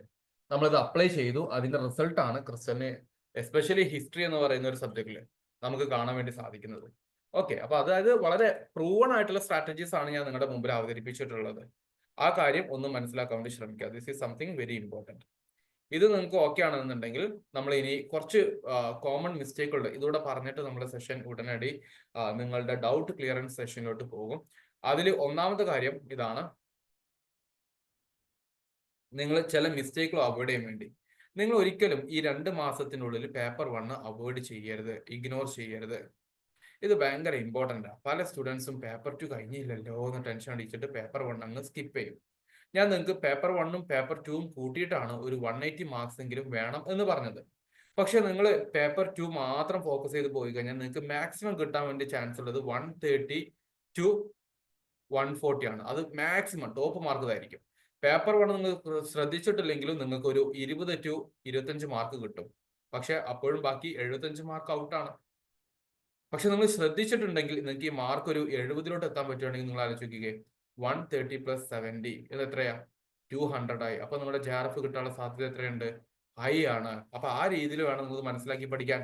നമ്മളിത് അപ്ലൈ ചെയ്തു. അതിന്റെ റിസൾട്ടാണ് ക്രിസ്റ്റലിന് എസ്പെഷ്യലി ഹിസ്റ്ററി എന്ന് പറയുന്ന ഒരു സബ്ജക്റ്റിൽ നമുക്ക് കാണാൻ വേണ്ടി സാധിക്കുന്നത്. ഓക്കെ, അപ്പൊ അതായത് വളരെ പ്രൂവൺ ആയിട്ടുള്ള സ്ട്രാറ്റജീസ് ആണ് ഞാൻ നിങ്ങളുടെ മുമ്പിൽ അവതരിപ്പിച്ചിട്ടുള്ളത്. ആ കാര്യം ഒന്ന് മനസ്സിലാക്കാൻ വേണ്ടി ശ്രമിക്കുക. This is something very important. ഇത് നിങ്ങൾക്ക് ഓക്കെ ആണെന്നുണ്ടെങ്കിൽ നമ്മൾ ഇനി കുറച്ച് കോമൺ മിസ്റ്റേക്കുകൾ ഇതോടെ പറഞ്ഞിട്ട് നമ്മുടെ സെഷൻ ഉടനടി നിങ്ങളുടെ ഡൗട്ട് ക്ലിയറൻസ് സെഷനിലോട്ട് പോകും. അതിൽ ഒന്നാമത്തെ കാര്യം ഇതാണ്, നിങ്ങൾ ചില മിസ്റ്റേക്കുകൾ അവോയ്ഡ് ചെയ്യാൻ വേണ്ടി നിങ്ങൾ ഒരിക്കലും ഈ 2 മാസത്തിനുള്ളിൽ പേപ്പർ 1 അവോയ്ഡ് ചെയ്യരുത്, ഇഗ്നോർ ചെയ്യരുത്. ഇത് ഭയങ്കര ഇമ്പോർട്ടൻ്റ് ആണ്. പല സ്റ്റുഡൻസും പേപ്പർ 2 കഴിഞ്ഞില്ലല്ലോ എന്ന് ടെൻഷൻ അടിച്ചിട്ട് പേപ്പർ 1 അങ്ങ് സ്കിപ്പ് ചെയ്യും. ഞാൻ നിങ്ങൾക്ക് പേപ്പർ 1ഉം പേപ്പർ 2ഉം കൂട്ടിയിട്ടാണ് ഒരു 180 മാർക്സ് എങ്കിലും വേണം എന്ന് പറഞ്ഞത്. പക്ഷെ നിങ്ങൾ പേപ്പർ 2 മാത്രം ഫോക്കസ് ചെയ്ത് പോയി കഴിഞ്ഞാൽ നിങ്ങൾക്ക് മാക്സിമം കിട്ടാൻ വേണ്ടി ചാൻസ് ഉള്ളത് 130 to 140 ആണ്. അത് മാക്സിമം ടോപ്പ് മാർക്ക് ആയിരിക്കും. പേപ്പർ 1 നിങ്ങൾ ശ്രദ്ധിച്ചിട്ടില്ലെങ്കിലും നിങ്ങൾക്ക് ഒരു 20 to 25 മാർക്ക് കിട്ടും. പക്ഷെ അപ്പോഴും ബാക്കി 75 മാർക്ക് ഔട്ടാണ്. പക്ഷെ നിങ്ങൾ ശ്രദ്ധിച്ചിട്ടുണ്ടെങ്കിൽ നിങ്ങൾക്ക് ഈ മാർക്ക് ഒരു 70 എത്താൻ പറ്റുകയാണെങ്കിൽ നിങ്ങൾ ആലോചിക്കുക 130 + 70 ഇത് എത്രയാ 200 ആയി. അപ്പൊ നമ്മുടെ JRF കിട്ടാനുള്ള സാധ്യത എത്രയുണ്ട്? ഹൈ ആണ്. അപ്പൊ ആ രീതിയിൽ വേണം നിങ്ങൾ മനസ്സിലാക്കി പഠിക്കാൻ.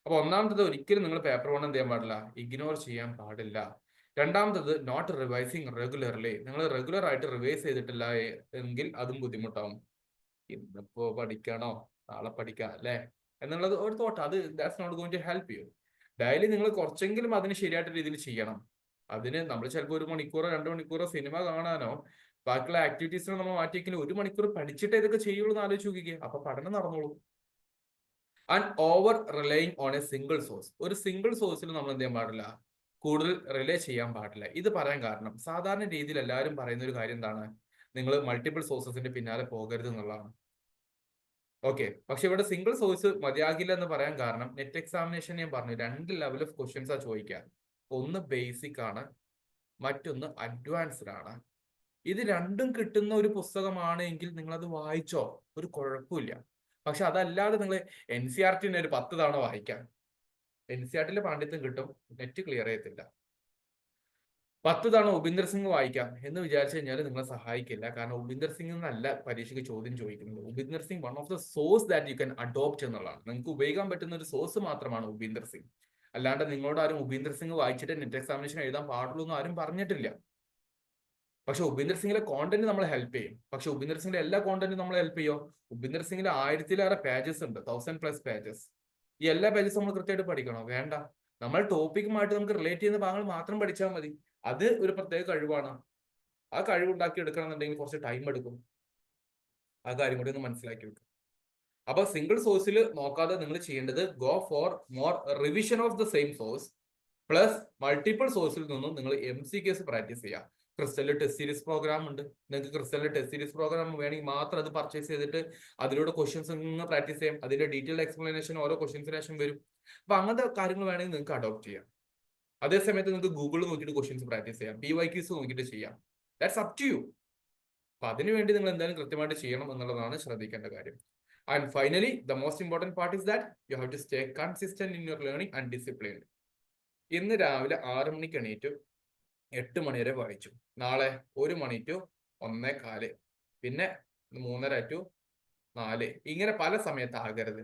അപ്പൊ ഒന്നാമത്തത് ഒരിക്കലും നിങ്ങൾ പേപ്പർ 1 എന്ത് ചെയ്യാൻ പാടില്ല, ഇഗ്നോർ ചെയ്യാൻ പാടില്ല. രണ്ടാമത്തത് നോട്ട് റിവൈസിങ് റെഗുലർലി. നിങ്ങൾ റെഗുലർ ആയിട്ട് റിവൈസ് ചെയ്തിട്ടില്ല എങ്കിൽ അതും ബുദ്ധിമുട്ടാവും. ഇന്നിപ്പോ പഠിക്കണോ നാളെ പഠിക്കാം അല്ലെ എന്നുള്ളത് ഒരു തോട്ട്, അത് that's not going to help you. Daily നിങ്ങൾ കുറച്ചെങ്കിലും അതിന് ശരിയായിട്ട് രീതിയിൽ ചെയ്യണം. അതിന് നമ്മൾ ചിലപ്പോൾ 1 മണിക്കൂറോ 2 മണിക്കൂറോ സിനിമ കാണാനോ ബാക്കിയുള്ള ആക്ടിവിറ്റീസിനോ നമ്മൾ മാറ്റിയെങ്കിലും 1 മണിക്കൂർ പഠിച്ചിട്ട് ഇതൊക്കെ ചെയ്യുള്ളൂ എന്ന് ആലോചിച്ച് നോക്കിക്കുക. അപ്പൊ പഠനം നടന്നോളൂ. And over relying on a single source. ഒരു സിംഗിൾ സോഴ്സിൽ നമ്മൾ എന്ത് ചെയ്യാൻ പാടില്ല, കൂടുതൽ റിലേ ചെയ്യാൻ പാടില്ല. ഇത് പറയാൻ കാരണം സാധാരണ രീതിയിൽ എല്ലാവരും പറയുന്ന ഒരു കാര്യം എന്താണ്, നിങ്ങൾ മൾട്ടിപ്പിൾ സോഴ്സസിന്റെ പിന്നാലെ പോകരുത് എന്നുള്ളതാണ്. ഓക്കെ, പക്ഷെ ഇവിടെ സിംഗിൾ സോഴ്സ് മതിയാകില്ല എന്ന് പറയാൻ കാരണം നെറ്റ് എക്സാമിനേഷൻ ഞാൻ പറഞ്ഞു 2 ലെവൽ ഓഫ് ക്വസ്റ്റ്യൻസ് ആ ചോദിക്കുക. ഒന്ന് ബേസിക് ആണ്, മറ്റൊന്ന് അഡ്വാൻസ്ഡ് ആണ്. ഇത് രണ്ടും കിട്ടുന്ന ഒരു പുസ്തകമാണ് എങ്കിൽ നിങ്ങൾ അത് വായിച്ചോ, ഒരു കുഴപ്പമില്ല. പക്ഷെ അതല്ലാതെ നിങ്ങൾ NCERT ഒരു 10 തവണ വായിക്കാം. NCERT പാണ്ഡിത്യം കിട്ടും, നെറ്റ് ക്ലിയർ ചെയ്യത്തില്ല. 10 തവണ ഉപീന്ദർ സിംഗ് വായിക്കാം എന്ന് വിചാരിച്ചു കഴിഞ്ഞാൽ നിങ്ങളെ സഹായിക്കില്ല. കാരണം ഉപീന്ദർ സിംഗ് എന്നല്ല പരീക്ഷയ്ക്ക് ചോദ്യം ചോദിക്കുന്നത്. Upinder Singh one of the source that you can adopt എന്നുള്ളതാണ്. നിങ്ങൾക്ക് ഉപയോഗിക്കാൻ പറ്റുന്ന ഒരു സോഴ്സ് മാത്രമാണ് ഉപീന്ദർ സിംഗ്. അല്ലാണ്ട് നിങ്ങളോട് ആരും ഉപീന്ദർ സിംഗ് വായിച്ചിട്ട് നെറ്റ് എക്സാമിനേഷൻ എഴുതാൻ പാടുള്ളൂ എന്ന് ആരും പറഞ്ഞിട്ടില്ല. പക്ഷെ ഉപീന്ദർ സിംഗിലെ കോണ്ടന്റ് നമ്മളെ ഹെൽപ്പ് ചെയ്യും. പക്ഷെ ഉപീന്ദർ സിംഗിന്റെ എല്ലാ കോണ്ടന്റും നമ്മളെ ഹെൽപ്പ് ചെയ്യോ? ഉപീന്ദർ സിംഗിൽ 1000-ലേറെ പേജസ് ഉണ്ട്, 1000+ പേജസ്. ഈ എല്ലാ പേജസും നമ്മൾ കൃത്യമായിട്ട് പഠിക്കണോ? വേണ്ട. നമ്മൾ ടോപ്പിക്കുമായിട്ട് നമുക്ക് റിലേറ്റ് ചെയ്യുന്ന ഭാഗങ്ങൾ മാത്രം പഠിച്ചാൽ മതി. അത് ഒരു പ്രത്യേക കഴിവാണ്. ആ കഴിവുണ്ടാക്കി എടുക്കണം എന്നുണ്ടെങ്കിൽ കുറച്ച് ടൈം എടുക്കും. ആ കാര്യം കൂടി ഒന്ന് മനസ്സിലാക്കി വെക്കും. അപ്പൊ സിംഗിൾ സോഴ്സിൽ നോക്കാതെ നിങ്ങൾ ചെയ്യേണ്ടത് go for more revision of the same source plus multiple സോഴ്സിൽ നിന്നും നിങ്ങൾ MCQs പ്രാക്ടീസ് ചെയ്യുക. ക്രിസ്റ്റലിൽ ടെസ്റ്റ് സീരീസ് പ്രോഗ്രാം ഉണ്ട്. നിങ്ങൾക്ക് ക്രിസ്റ്റലിൽ ടെസ്റ്റ് സീരീസ് പ്രോഗ്രാം വേണമെങ്കിൽ മാത്രം അത് പർച്ചേസ് ചെയ്തിട്ട് അതിലൂടെ ക്വസ്റ്റ്യൻസ് പ്രാക്ടീസ് ചെയ്യാം. അതിന്റെ ഡീറ്റെയിൽ എക്സ്പ്ലനേഷൻ ഓരോ ക്വസ്റ്റ്യൻസിന് ശേഷം വരും. അപ്പൊ അങ്ങനത്തെ കാര്യങ്ങൾ വേണമെങ്കിൽ നിങ്ങൾക്ക് അഡോപ്റ്റ് ചെയ്യാം. അതേസമയത്ത് നിങ്ങൾക്ക് ഗൂഗിളിൽ നോക്കിയിട്ട് ക്വസ്റ്റ്യൻസ് പ്രാക്ടീസ് ചെയ്യാം, PYQs നോക്കിയിട്ട് ചെയ്യാം. That's up to you. അപ്പൊ അതിനുവേണ്ടി നിങ്ങൾ എന്തായാലും കൃത്യമായിട്ട് ചെയ്യണം എന്നുള്ളതാണ് ശ്രദ്ധിക്കേണ്ട കാര്യം. And finally the most important part is that you have to stay consistent in your learning and disciplined. ഇന്ന് രാവിലെ 6 മണിക്ക് എണീറ്റു, 8 മണി വരെ വായിച്ചു. നാളെ 1 മണി ടു 1:15, പിന്നെ 3:30 ടു 4. ഇങ്ങനെ പല സമയത്ത് ആകരുത്.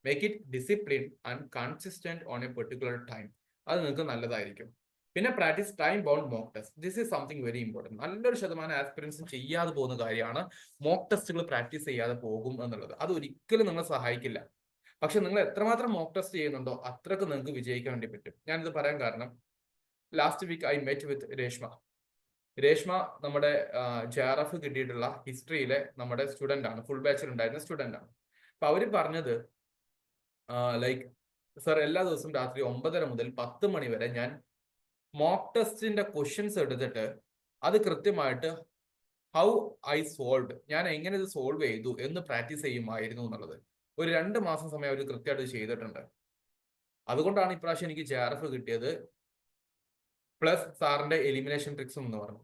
Make it discipline and consistent on A particular time. അത് നിങ്ങൾക്ക് നല്ലതായിരിക്കും. പിന്നെ practice time bound mock test. This is something very important. നല്ലൊരു ശതമാനം ആസ്പിറൻസും ചെയ്യാതെ പോകുന്ന കാര്യമാണ് മോക്ക് ടെസ്റ്റുകൾ പ്രാക്ടീസ് ചെയ്യാതെ പോകും എന്നുള്ളത്. അത് ഒരിക്കലും നിങ്ങളെ സഹായിക്കില്ല. പക്ഷെ നിങ്ങൾ എത്രമാത്രം മോക്ക് ടെസ്റ്റ് ചെയ്യുന്നുണ്ടോ അത്രക്ക് നിങ്ങൾക്ക് വിജയിക്കാൻ വേണ്ടി പറ്റും. ഞാനിത് പറയാൻ കാരണം last week I met with Reshma നമ്മുടെ JRF കിട്ടിയിട്ടുള്ള ഹിസ്റ്ററിയിലെ നമ്മുടെ സ്റ്റുഡന്റ് ആണ്, ഫുൾ ബാച്ചിൽ ഉണ്ടായിരുന്ന സ്റ്റുഡന്റ് ആണ്. അപ്പൊ അവര് പറഞ്ഞത് ലൈക്ക് സർ എല്ലാ ദിവസവും രാത്രി 9:30 മുതൽ 10 മണി വരെ ഞാൻ മോക്ക് ടെസ്റ്റിന്റെ ക്വസ്റ്റ്യൻസ് എടുത്തിട്ട് അത് കൃത്യമായിട്ട് ഹൗ ഐ സോൾവ്, ഞാൻ എങ്ങനെ ഇത് സോൾവ് ചെയ്തു എന്ന് പ്രാക്ടീസ് ചെയ്യുമായിരുന്നു എന്നുള്ളത്. ഒരു 2 മാസം സമയം അവർ കൃത്യമായിട്ട് ചെയ്തിട്ടുണ്ട്. അതുകൊണ്ടാണ് ഇപ്രാവശ്യം എനിക്ക് JRF കിട്ടിയത്. പ്ലസ് സാറിന്റെ എലിമിനേഷൻ ട്രിക്സും എന്ന് പറഞ്ഞു.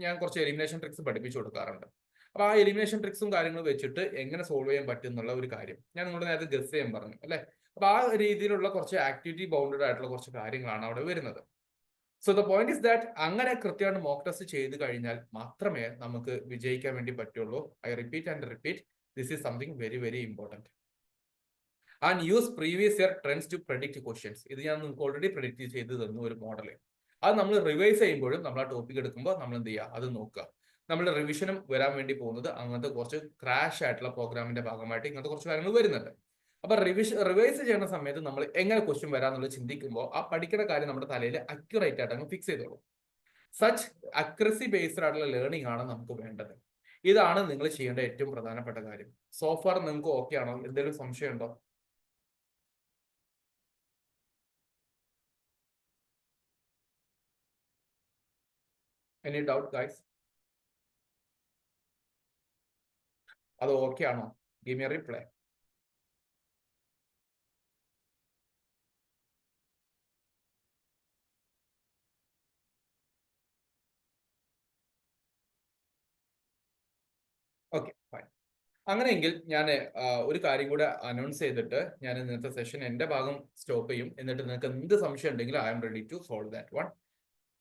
ഞാൻ കുറച്ച് എലിമിനേഷൻ ട്രിക്സ് പഠിപ്പിച്ചു കൊടുക്കാറുണ്ട്. അപ്പൊ ആ എലിമിനേഷൻ ട്രിക്സും കാര്യങ്ങളും വെച്ചിട്ട് എങ്ങനെ സോൾവ് ചെയ്യാൻ പറ്റും എന്നുള്ള ഒരു കാര്യം ഞാൻ നിങ്ങളുടെ നേരത്തെ ഗസ് ചെയ്യാൻ പറഞ്ഞു അല്ലെ. അപ്പൊ ആ രീതിയിലുള്ള കുറച്ച് ആക്ടിവിറ്റി ബൗണ്ടഡ് ആയിട്ടുള്ള കുറച്ച് കാര്യങ്ങളാണ് അവിടെ വരുന്നത്. So the point is that അങ്ങനെ കൃത്യമായിട്ട് മോക്ക് ടെസ്റ്റ് ചെയ്ത് കഴിഞ്ഞാൽ മാത്രമേ നമുക്ക് വിജയിക്കാൻ വേണ്ടി പറ്റുള്ളൂ. I repeat and repeat, this is something very very important. And use previous year trends to predict questions. ഇത് ഞാൻ നിങ്ങൾക്ക് ഓൾറെഡി പ്രെഡിക്റ്റ് ചെയ്ത് തന്നു ഒരു മോഡല്. അത് നമ്മൾ റിവൈസ് ചെയ്യുമ്പോഴും നമ്മൾ ആ ടോപ്പിക് എടുക്കുമ്പോൾ നമ്മൾ എന്ത് ചെയ്യുക, അത് നോക്കുക. നമ്മുടെ റിവിഷനും വരാൻ വേണ്ടി പോകുന്നത് അങ്ങനത്തെ കുറച്ച് ക്രാഷ് ആയിട്ടുള്ള പ്രോഗ്രാമിന്റെ ഭാഗമായിട്ട് ഇങ്ങനത്തെ കുറച്ച് കാര്യങ്ങൾ വരുന്നുണ്ട്. അപ്പൊ റിവൈസ് ചെയ്യുന്ന സമയത്ത് നമ്മൾ എങ്ങനെ ക്വസ്റ്റ്യൻ വരാന്നുള്ളത് ചിന്തിക്കുമ്പോൾ ആ പഠിക്കുന്ന കാര്യം നമ്മുടെ തലയിൽ അക്യുറേറ്റ് ആയിട്ട് അങ്ങ് ഫിക്സ് ചെയ്തോളൂ. സച്ച് അക്യുറസി ബേസ്ഡ് ആയിട്ടുള്ള ലേണിംഗ് ആണ് നമുക്ക് വേണ്ടത്. ഇതാണ് നിങ്ങൾ ചെയ്യേണ്ട ഏറ്റവും പ്രധാനപ്പെട്ട കാര്യം. സോഫാർ നിങ്ങൾക്ക് ഓക്കെ ആണോ? എന്തെങ്കിലും സംശയം ഉണ്ടോ? Any doubt guys? അത് ഓക്കെ ആണോ? Give me a reply. Okay fine. അങ്ങനെയെങ്കിൽ ഞാൻ ഒരു കാര്യം കൂടെ അനൗൺസ് ചെയ്തിട്ട് ഞാൻ ഇന്നത്തെ സെഷൻ എന്റെ ഭാഗം സ്റ്റോപ്പ് ചെയ്യും. എന്നിട്ട് നിങ്ങൾക്ക് എന്ത് സംശയം ഉണ്ടെങ്കിലും I'm ready to solve that one.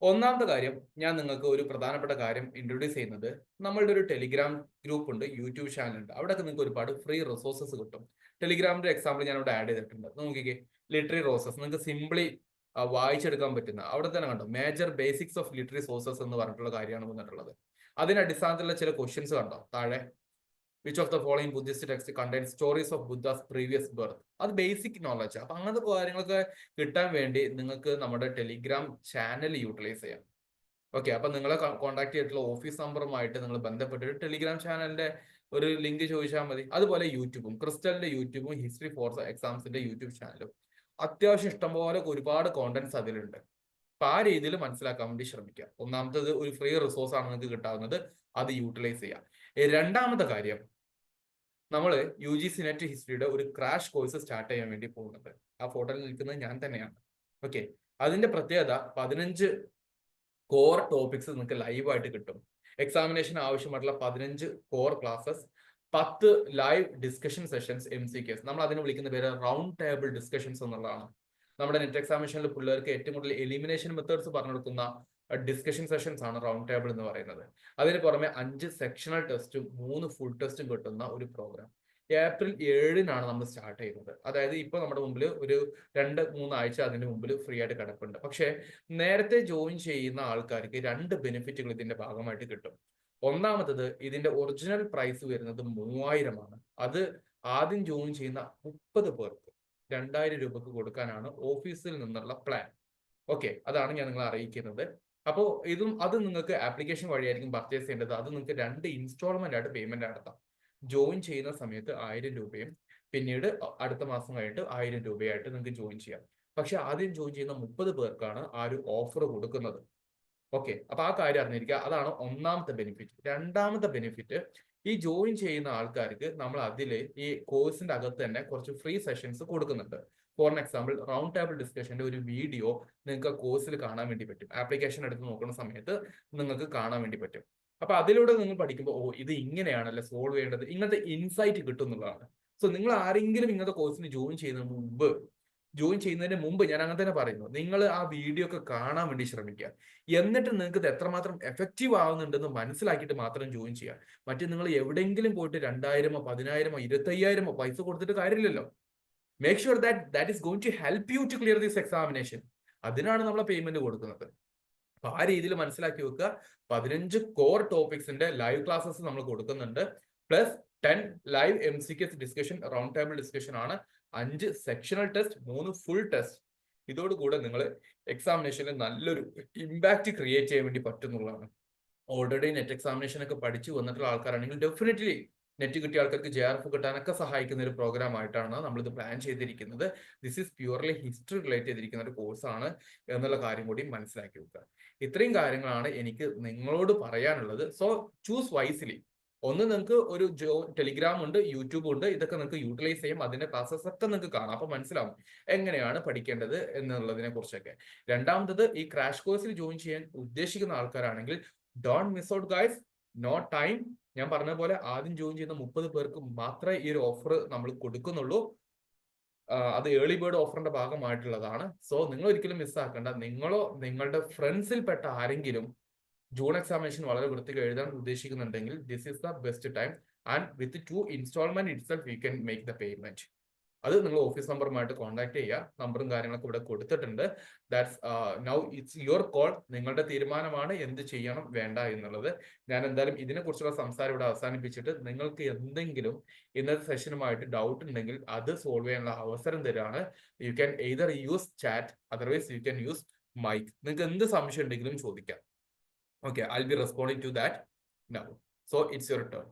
ഒന്നാമത്തെ കാര്യം, ഞാൻ നിങ്ങൾക്ക് ഒരു പ്രധാനപ്പെട്ട കാര്യം ഇൻട്രൊഡ്യൂസ് ചെയ്യുന്നത്, നമ്മളുടെ ഒരു ടെലിഗ്രാം ഗ്രൂപ്പ് ഉണ്ട്, യൂട്യൂബ് ചാനൽ ഉണ്ട്. അവിടെയൊക്കെ നിങ്ങൾക്ക് ഒരുപാട് ഫ്രീ റിസോഴ്സസ് കിട്ടും. ടെലിഗ്രാമിന്റെ എക്സാമ്പിൾ ഞാൻ ഇവിടെ ആഡ് ചെയ്തിട്ടുണ്ട്. നോക്കിക്കേ, ലിറ്ററി റോസസ് നിങ്ങൾക്ക് സിംപ്ലി വായിച്ചെടുക്കാൻ പറ്റുന്ന, അവിടെ തന്നെ കണ്ടോ, major basics of literary sources എന്ന് പറഞ്ഞിട്ടുള്ള കാര്യമാണ് വന്നിട്ടുള്ളത്. അതിന് അടിസ്ഥാനത്തിലുള്ള ചില ക്വസ്റ്റ്യൻസ് കണ്ടോ താഴെ. Which of the following Buddhist text contain stories of Buddha's previous birth. അത് ബേസിക് നോളജ്. അപ്പൊ അങ്ങനത്തെ കാര്യങ്ങളൊക്കെ കിട്ടാൻ വേണ്ടി നിങ്ങൾക്ക് നമ്മുടെ ടെലിഗ്രാം ചാനൽ യൂട്ടിലൈസ് ചെയ്യാം. ഓക്കെ, അപ്പൊ നിങ്ങളെ കോൺടാക്ട് ചെയ്തിട്ടുള്ള ഓഫീസ് നമ്പറുമായിട്ട് നിങ്ങൾ ബന്ധപ്പെട്ടിട്ട് ടെലിഗ്രാം ചാനലിന്റെ ഒരു ലിങ്ക് ചോദിച്ചാൽ മതി. അതുപോലെ യൂട്യൂബും, ക്രിസ്റ്റലിന്റെ യൂട്യൂബും ഹിസ്റ്ററി ഫോർ എക്സാംസിന്റെ യൂട്യൂബ് ചാനലും അത്യാവശ്യം ഇഷ്ടംപോലെ ഒരുപാട് കോണ്ടന്റ്സ് അതിലുണ്ട്. അപ്പൊ ആ രീതിയിൽ മനസ്സിലാക്കാൻ വേണ്ടി ശ്രമിക്കുക. ഒന്നാമത്തത് ഒരു ഫ്രീ റിസോഴ്സ് ആണ് നിങ്ങൾക്ക് കിട്ടാവുന്നത്, അത് യൂട്ടിലൈസ് ചെയ്യാം. രണ്ടാമത്തെ കാര്യം, നമ്മൾ UGC നെറ്റ് ഹിസ്റ്ററിയുടെ ഒരു ക്രാഷ് കോഴ്സ് സ്റ്റാർട്ട് ചെയ്യാൻ വേണ്ടി പോകുന്നുണ്ട്. ആ ഫോട്ടോയിൽ നിൽക്കുന്നത് ഞാൻ തന്നെയാണ്. ഓക്കെ, അതിന്റെ പ്രത്യേകത 15 കോർ ടോപ്പിക്സ് നിങ്ങൾക്ക് ലൈവായിട്ട് കിട്ടും. എക്സാമിനേഷൻ ആവശ്യമായിട്ടുള്ള 15 core classes, 10 live discussion sessions, MCQs. നമ്മൾ അതിനെ വിളിക്കുന്ന പേര് റൗണ്ട് ടേബിൾ ഡിസ്കഷൻസ് എന്നുള്ളതാണ്. നമ്മുടെ നെറ്റ് എക്സാമിനേഷനിൽ പിള്ളേർക്ക് ഏറ്റവും കൂടുതൽ എലിമിനേഷൻ മെത്തേഡ്സ് പറഞ്ഞു കൊടുക്കുന്ന ഡിസ്കഷൻ സെഷൻസ് ആണ് റൗണ്ട് ടേബിൾ എന്ന് പറയുന്നത്. അതിന് പുറമെ 5 സെക്ഷണൽ ടെസ്റ്റും 3 ഫുൾ ടെസ്റ്റും കിട്ടുന്ന ഒരു പ്രോഗ്രാം ഏപ്രിൽ 7-നാണ് നമ്മൾ സ്റ്റാർട്ട് ചെയ്യുന്നത്. അതായത് ഇപ്പൊ നമ്മുടെ മുമ്പിൽ ഒരു 2-3 ആഴ്ച അതിന് മുമ്പിൽ ഫ്രീ ആയിട്ട് കിടപ്പുണ്ട്. പക്ഷേ നേരത്തെ ജോയിൻ ചെയ്യുന്ന ആൾക്കാർക്ക് 2 ബെനിഫിറ്റുകൾ ഇതിന്റെ ഭാഗമായിട്ട് കിട്ടും. ഒന്നാമത്തത്, ഇതിന്റെ ഒറിജിനൽ പ്രൈസ് വരുന്നത് 3000 ആണ്. അത് ആദ്യം ജോയിൻ ചെയ്യുന്ന 30 പേർക്ക് 2000 രൂപക്ക് കൊടുക്കാനാണ് ഓഫീസിൽ നിന്നുള്ള പ്ലാൻ. ഓക്കെ, അതാണ് ഞാൻ നിങ്ങളെ അറിയിക്കുന്നത്. അപ്പോൾ അത് നിങ്ങൾക്ക് ആപ്ലിക്കേഷൻ വഴിയായിരിക്കും പർച്ചേസ് ചെയ്യേണ്ടത്. അത് നിങ്ങൾക്ക് 2 ഇൻസ്റ്റാൾമെന്റ് ആയിട്ട് പേയ്മെന്റ് നടത്താം. ജോയിൻ ചെയ്യുന്ന സമയത്ത് 1000 രൂപയും പിന്നീട് അടുത്ത മാസം കഴിഞ്ഞിട്ട് 1000 രൂപയായിട്ട് നിങ്ങൾക്ക് ജോയിൻ ചെയ്യാം. പക്ഷെ ആദ്യം ജോയിൻ ചെയ്യുന്ന 30 പേർക്കാണ് ആ ഒരു ഓഫർ കൊടുക്കുന്നത്. ഓക്കെ, അപ്പൊ ആ കാര്യം അറിഞ്ഞിരിക്കുക. അതാണ് ഒന്നാമത്തെ ബെനിഫിറ്റ്. രണ്ടാമത്തെ ബെനിഫിറ്റ്, ഈ ജോയിൻ ചെയ്യുന്ന ആൾക്കാർക്ക് നമ്മൾ അതിൽ ഈ കോഴ്സിന്റെ അകത്ത് തന്നെ കുറച്ച് ഫ്രീ സെഷൻസ് കൊടുക്കുന്നുണ്ട്. ഫോർ എക്സാമ്പിൾ, റൗണ്ട് ടേബിൾ ഡിസ്കഷന്റെ ഒരു വീഡിയോ നിങ്ങൾക്ക് കോഴ്സിൽ കാണാൻ വേണ്ടി പറ്റും. ആപ്ലിക്കേഷൻ എടുത്ത് നോക്കുന്ന സമയത്ത് നിങ്ങൾക്ക് കാണാൻ വേണ്ടി പറ്റും. അപ്പൊ അതിലൂടെ നിങ്ങൾ പഠിക്കുമ്പോൾ, ഓ ഇത് ഇങ്ങനെയാണല്ലേ സോൾവ് ചെയ്യേണ്ടത്, ഇങ്ങനത്തെ ഇൻസൈറ്റ് കിട്ടും എന്നുള്ളതാണ്. സോ നിങ്ങൾ ആരെങ്കിലും ഇങ്ങനത്തെ കോഴ്സിന് ജോയിൻ ചെയ്യുന്നതിന് മുമ്പ് ഞാൻ അങ്ങനെ തന്നെ പറയുന്നു, നിങ്ങൾ ആ വീഡിയോ ഒക്കെ കാണാൻ വേണ്ടി ശ്രമിക്കുക. എന്നിട്ട് നിങ്ങൾക്ക് ഇത് എത്രമാത്രം എഫക്റ്റീവ് ആവുന്നുണ്ടെന്ന് മനസ്സിലാക്കിയിട്ട് മാത്രം ജോയിൻ ചെയ്യുക. മറ്റേ നിങ്ങൾ എവിടെയെങ്കിലും പോയിട്ട് 2000-ഓ 10,000-ഓ 25,000-ഓ പൈസ കൊടുത്തിട്ട് കാര്യമില്ലല്ലോ. Make sure that is going to help you to clear this examination. അതിനാണ് നമ്മൾ പേയ്മെന്റ് കൊടുക്കുന്നത്. അപ്പൊ ആ രീതിയിൽ മനസ്സിലാക്കി വെക്കുക. 15 കോർ ടോപ്പിക്സിന്റെ ലൈവ് ക്ലാസ്സസ് നമ്മൾ കൊടുക്കുന്നുണ്ട്. Plus 10 live MCQs discussion, round table discussion ആണ്. 5 സെക്ഷണൽ ടെസ്റ്റ്, 3 ഫുൾ ടെസ്റ്റ്. ഇതോടുകൂടെ നിങ്ങൾ എക്സാമിനേഷനിൽ നല്ലൊരു ഇമ്പാക്ട് ക്രിയേറ്റ് ചെയ്യാൻ വേണ്ടി പറ്റുന്നതാണ്. ഓൾറെഡി നെറ്റ് എക്സാമിനേഷൻ ഒക്കെ പഠിച്ചു വന്നിട്ടുള്ള ആൾക്കാരാണെങ്കിൽ ഡെഫിനറ്റ്ലി നെറ്റ് കിട്ടിയ ആൾക്കാർക്ക് JRF കിട്ടാനൊക്കെ സഹായിക്കുന്ന ഒരു പ്രോഗ്രാം ആയിട്ടാണ് നമ്മളിത് പ്ലാൻ ചെയ്തിരിക്കുന്നത്. This is purely history relate ചെയ്തിരിക്കുന്ന ഒരു കോഴ്സാണ് എന്നുള്ള കാര്യം കൂടി മനസ്സിലാക്കി വെക്കുക. ഇത്രയും കാര്യങ്ങളാണ് എനിക്ക് നിങ്ങളോട് പറയാനുള്ളത്. So choose wisely. ഒന്ന്, നിങ്ങൾക്ക് ഒരു ടെലിഗ്രാം ഉണ്ട്, യൂട്യൂബ് ഉണ്ട്, ഇതൊക്കെ നിങ്ങൾക്ക് യൂട്ടിലൈസ് ചെയ്യും. അതിന്റെ ക്ലാസ്സസ് ഒക്കെ നിങ്ങൾക്ക് കാണാം. അപ്പൊ മനസ്സിലാവും എങ്ങനെയാണ് പഠിക്കേണ്ടത് എന്നുള്ളതിനെ കുറിച്ചൊക്കെ. രണ്ടാമത്തത്, ഈ ക്രാഷ് കോഴ്സിൽ ജോയിൻ ചെയ്യാൻ ഉദ്ദേശിക്കുന്ന ആൾക്കാരാണെങ്കിൽ don't miss out guys, no time. ഞാൻ പറഞ്ഞ പോലെ ആദ്യം ജോയിൻ ചെയ്യുന്ന 30 പേർക്ക് മാത്രമേ ഈ ഒരു ഓഫർ നമ്മൾ കൊടുക്കുന്നുള്ളൂ. അത് ഏർലി ബേർഡ് ഓഫറിന്റെ ഭാഗമായിട്ടുള്ളതാണ്. സോ നിങ്ങൾ ഒരിക്കലും മിസ്സാക്കണ്ട. നിങ്ങളോ നിങ്ങളുടെ ഫ്രണ്ട്സിൽപ്പെട്ട ആരെങ്കിലും ജൂൺ എക്സാമിനേഷൻ വളരെ വൃത്തിക്ക് എഴുതാൻ ഉദ്ദേശിക്കുന്നുണ്ടെങ്കിൽ this is the best time. And with 2 instalment itself you can make the payment. അത് നിങ്ങൾ ഓഫീസ് നമ്പറുമായിട്ട് കോൺടാക്ട് ചെയ്യുക. നമ്പറും കാര്യങ്ങളൊക്കെ ഇവിടെ കൊടുത്തിട്ടുണ്ട്. That's now it's your call. നിങ്ങളുടെ തീരുമാനമാണ് എന്ത് ചെയ്യണം വേണ്ട എന്നുള്ളത്. ഞാൻ എന്തായാലും ഇതിനെക്കുറിച്ചുള്ള സംസാരം ഇവിടെ അവസാനിപ്പിച്ചിട്ട്, നിങ്ങൾക്ക് എന്തെങ്കിലും ഇന്നത്തെ സെഷനുമായിട്ട് ഡൗട്ട് ഉണ്ടെങ്കിൽ അത് സോൾവ് ചെയ്യാനുള്ള അവസരം തരാണ്. You can either use chat, otherwise you can use mic. നിങ്ങൾക്ക് എന്ത് സംശയം ഉണ്ടെങ്കിലും ചോദിക്കാം. Okay, I'll be responding to that now. So it's your turn.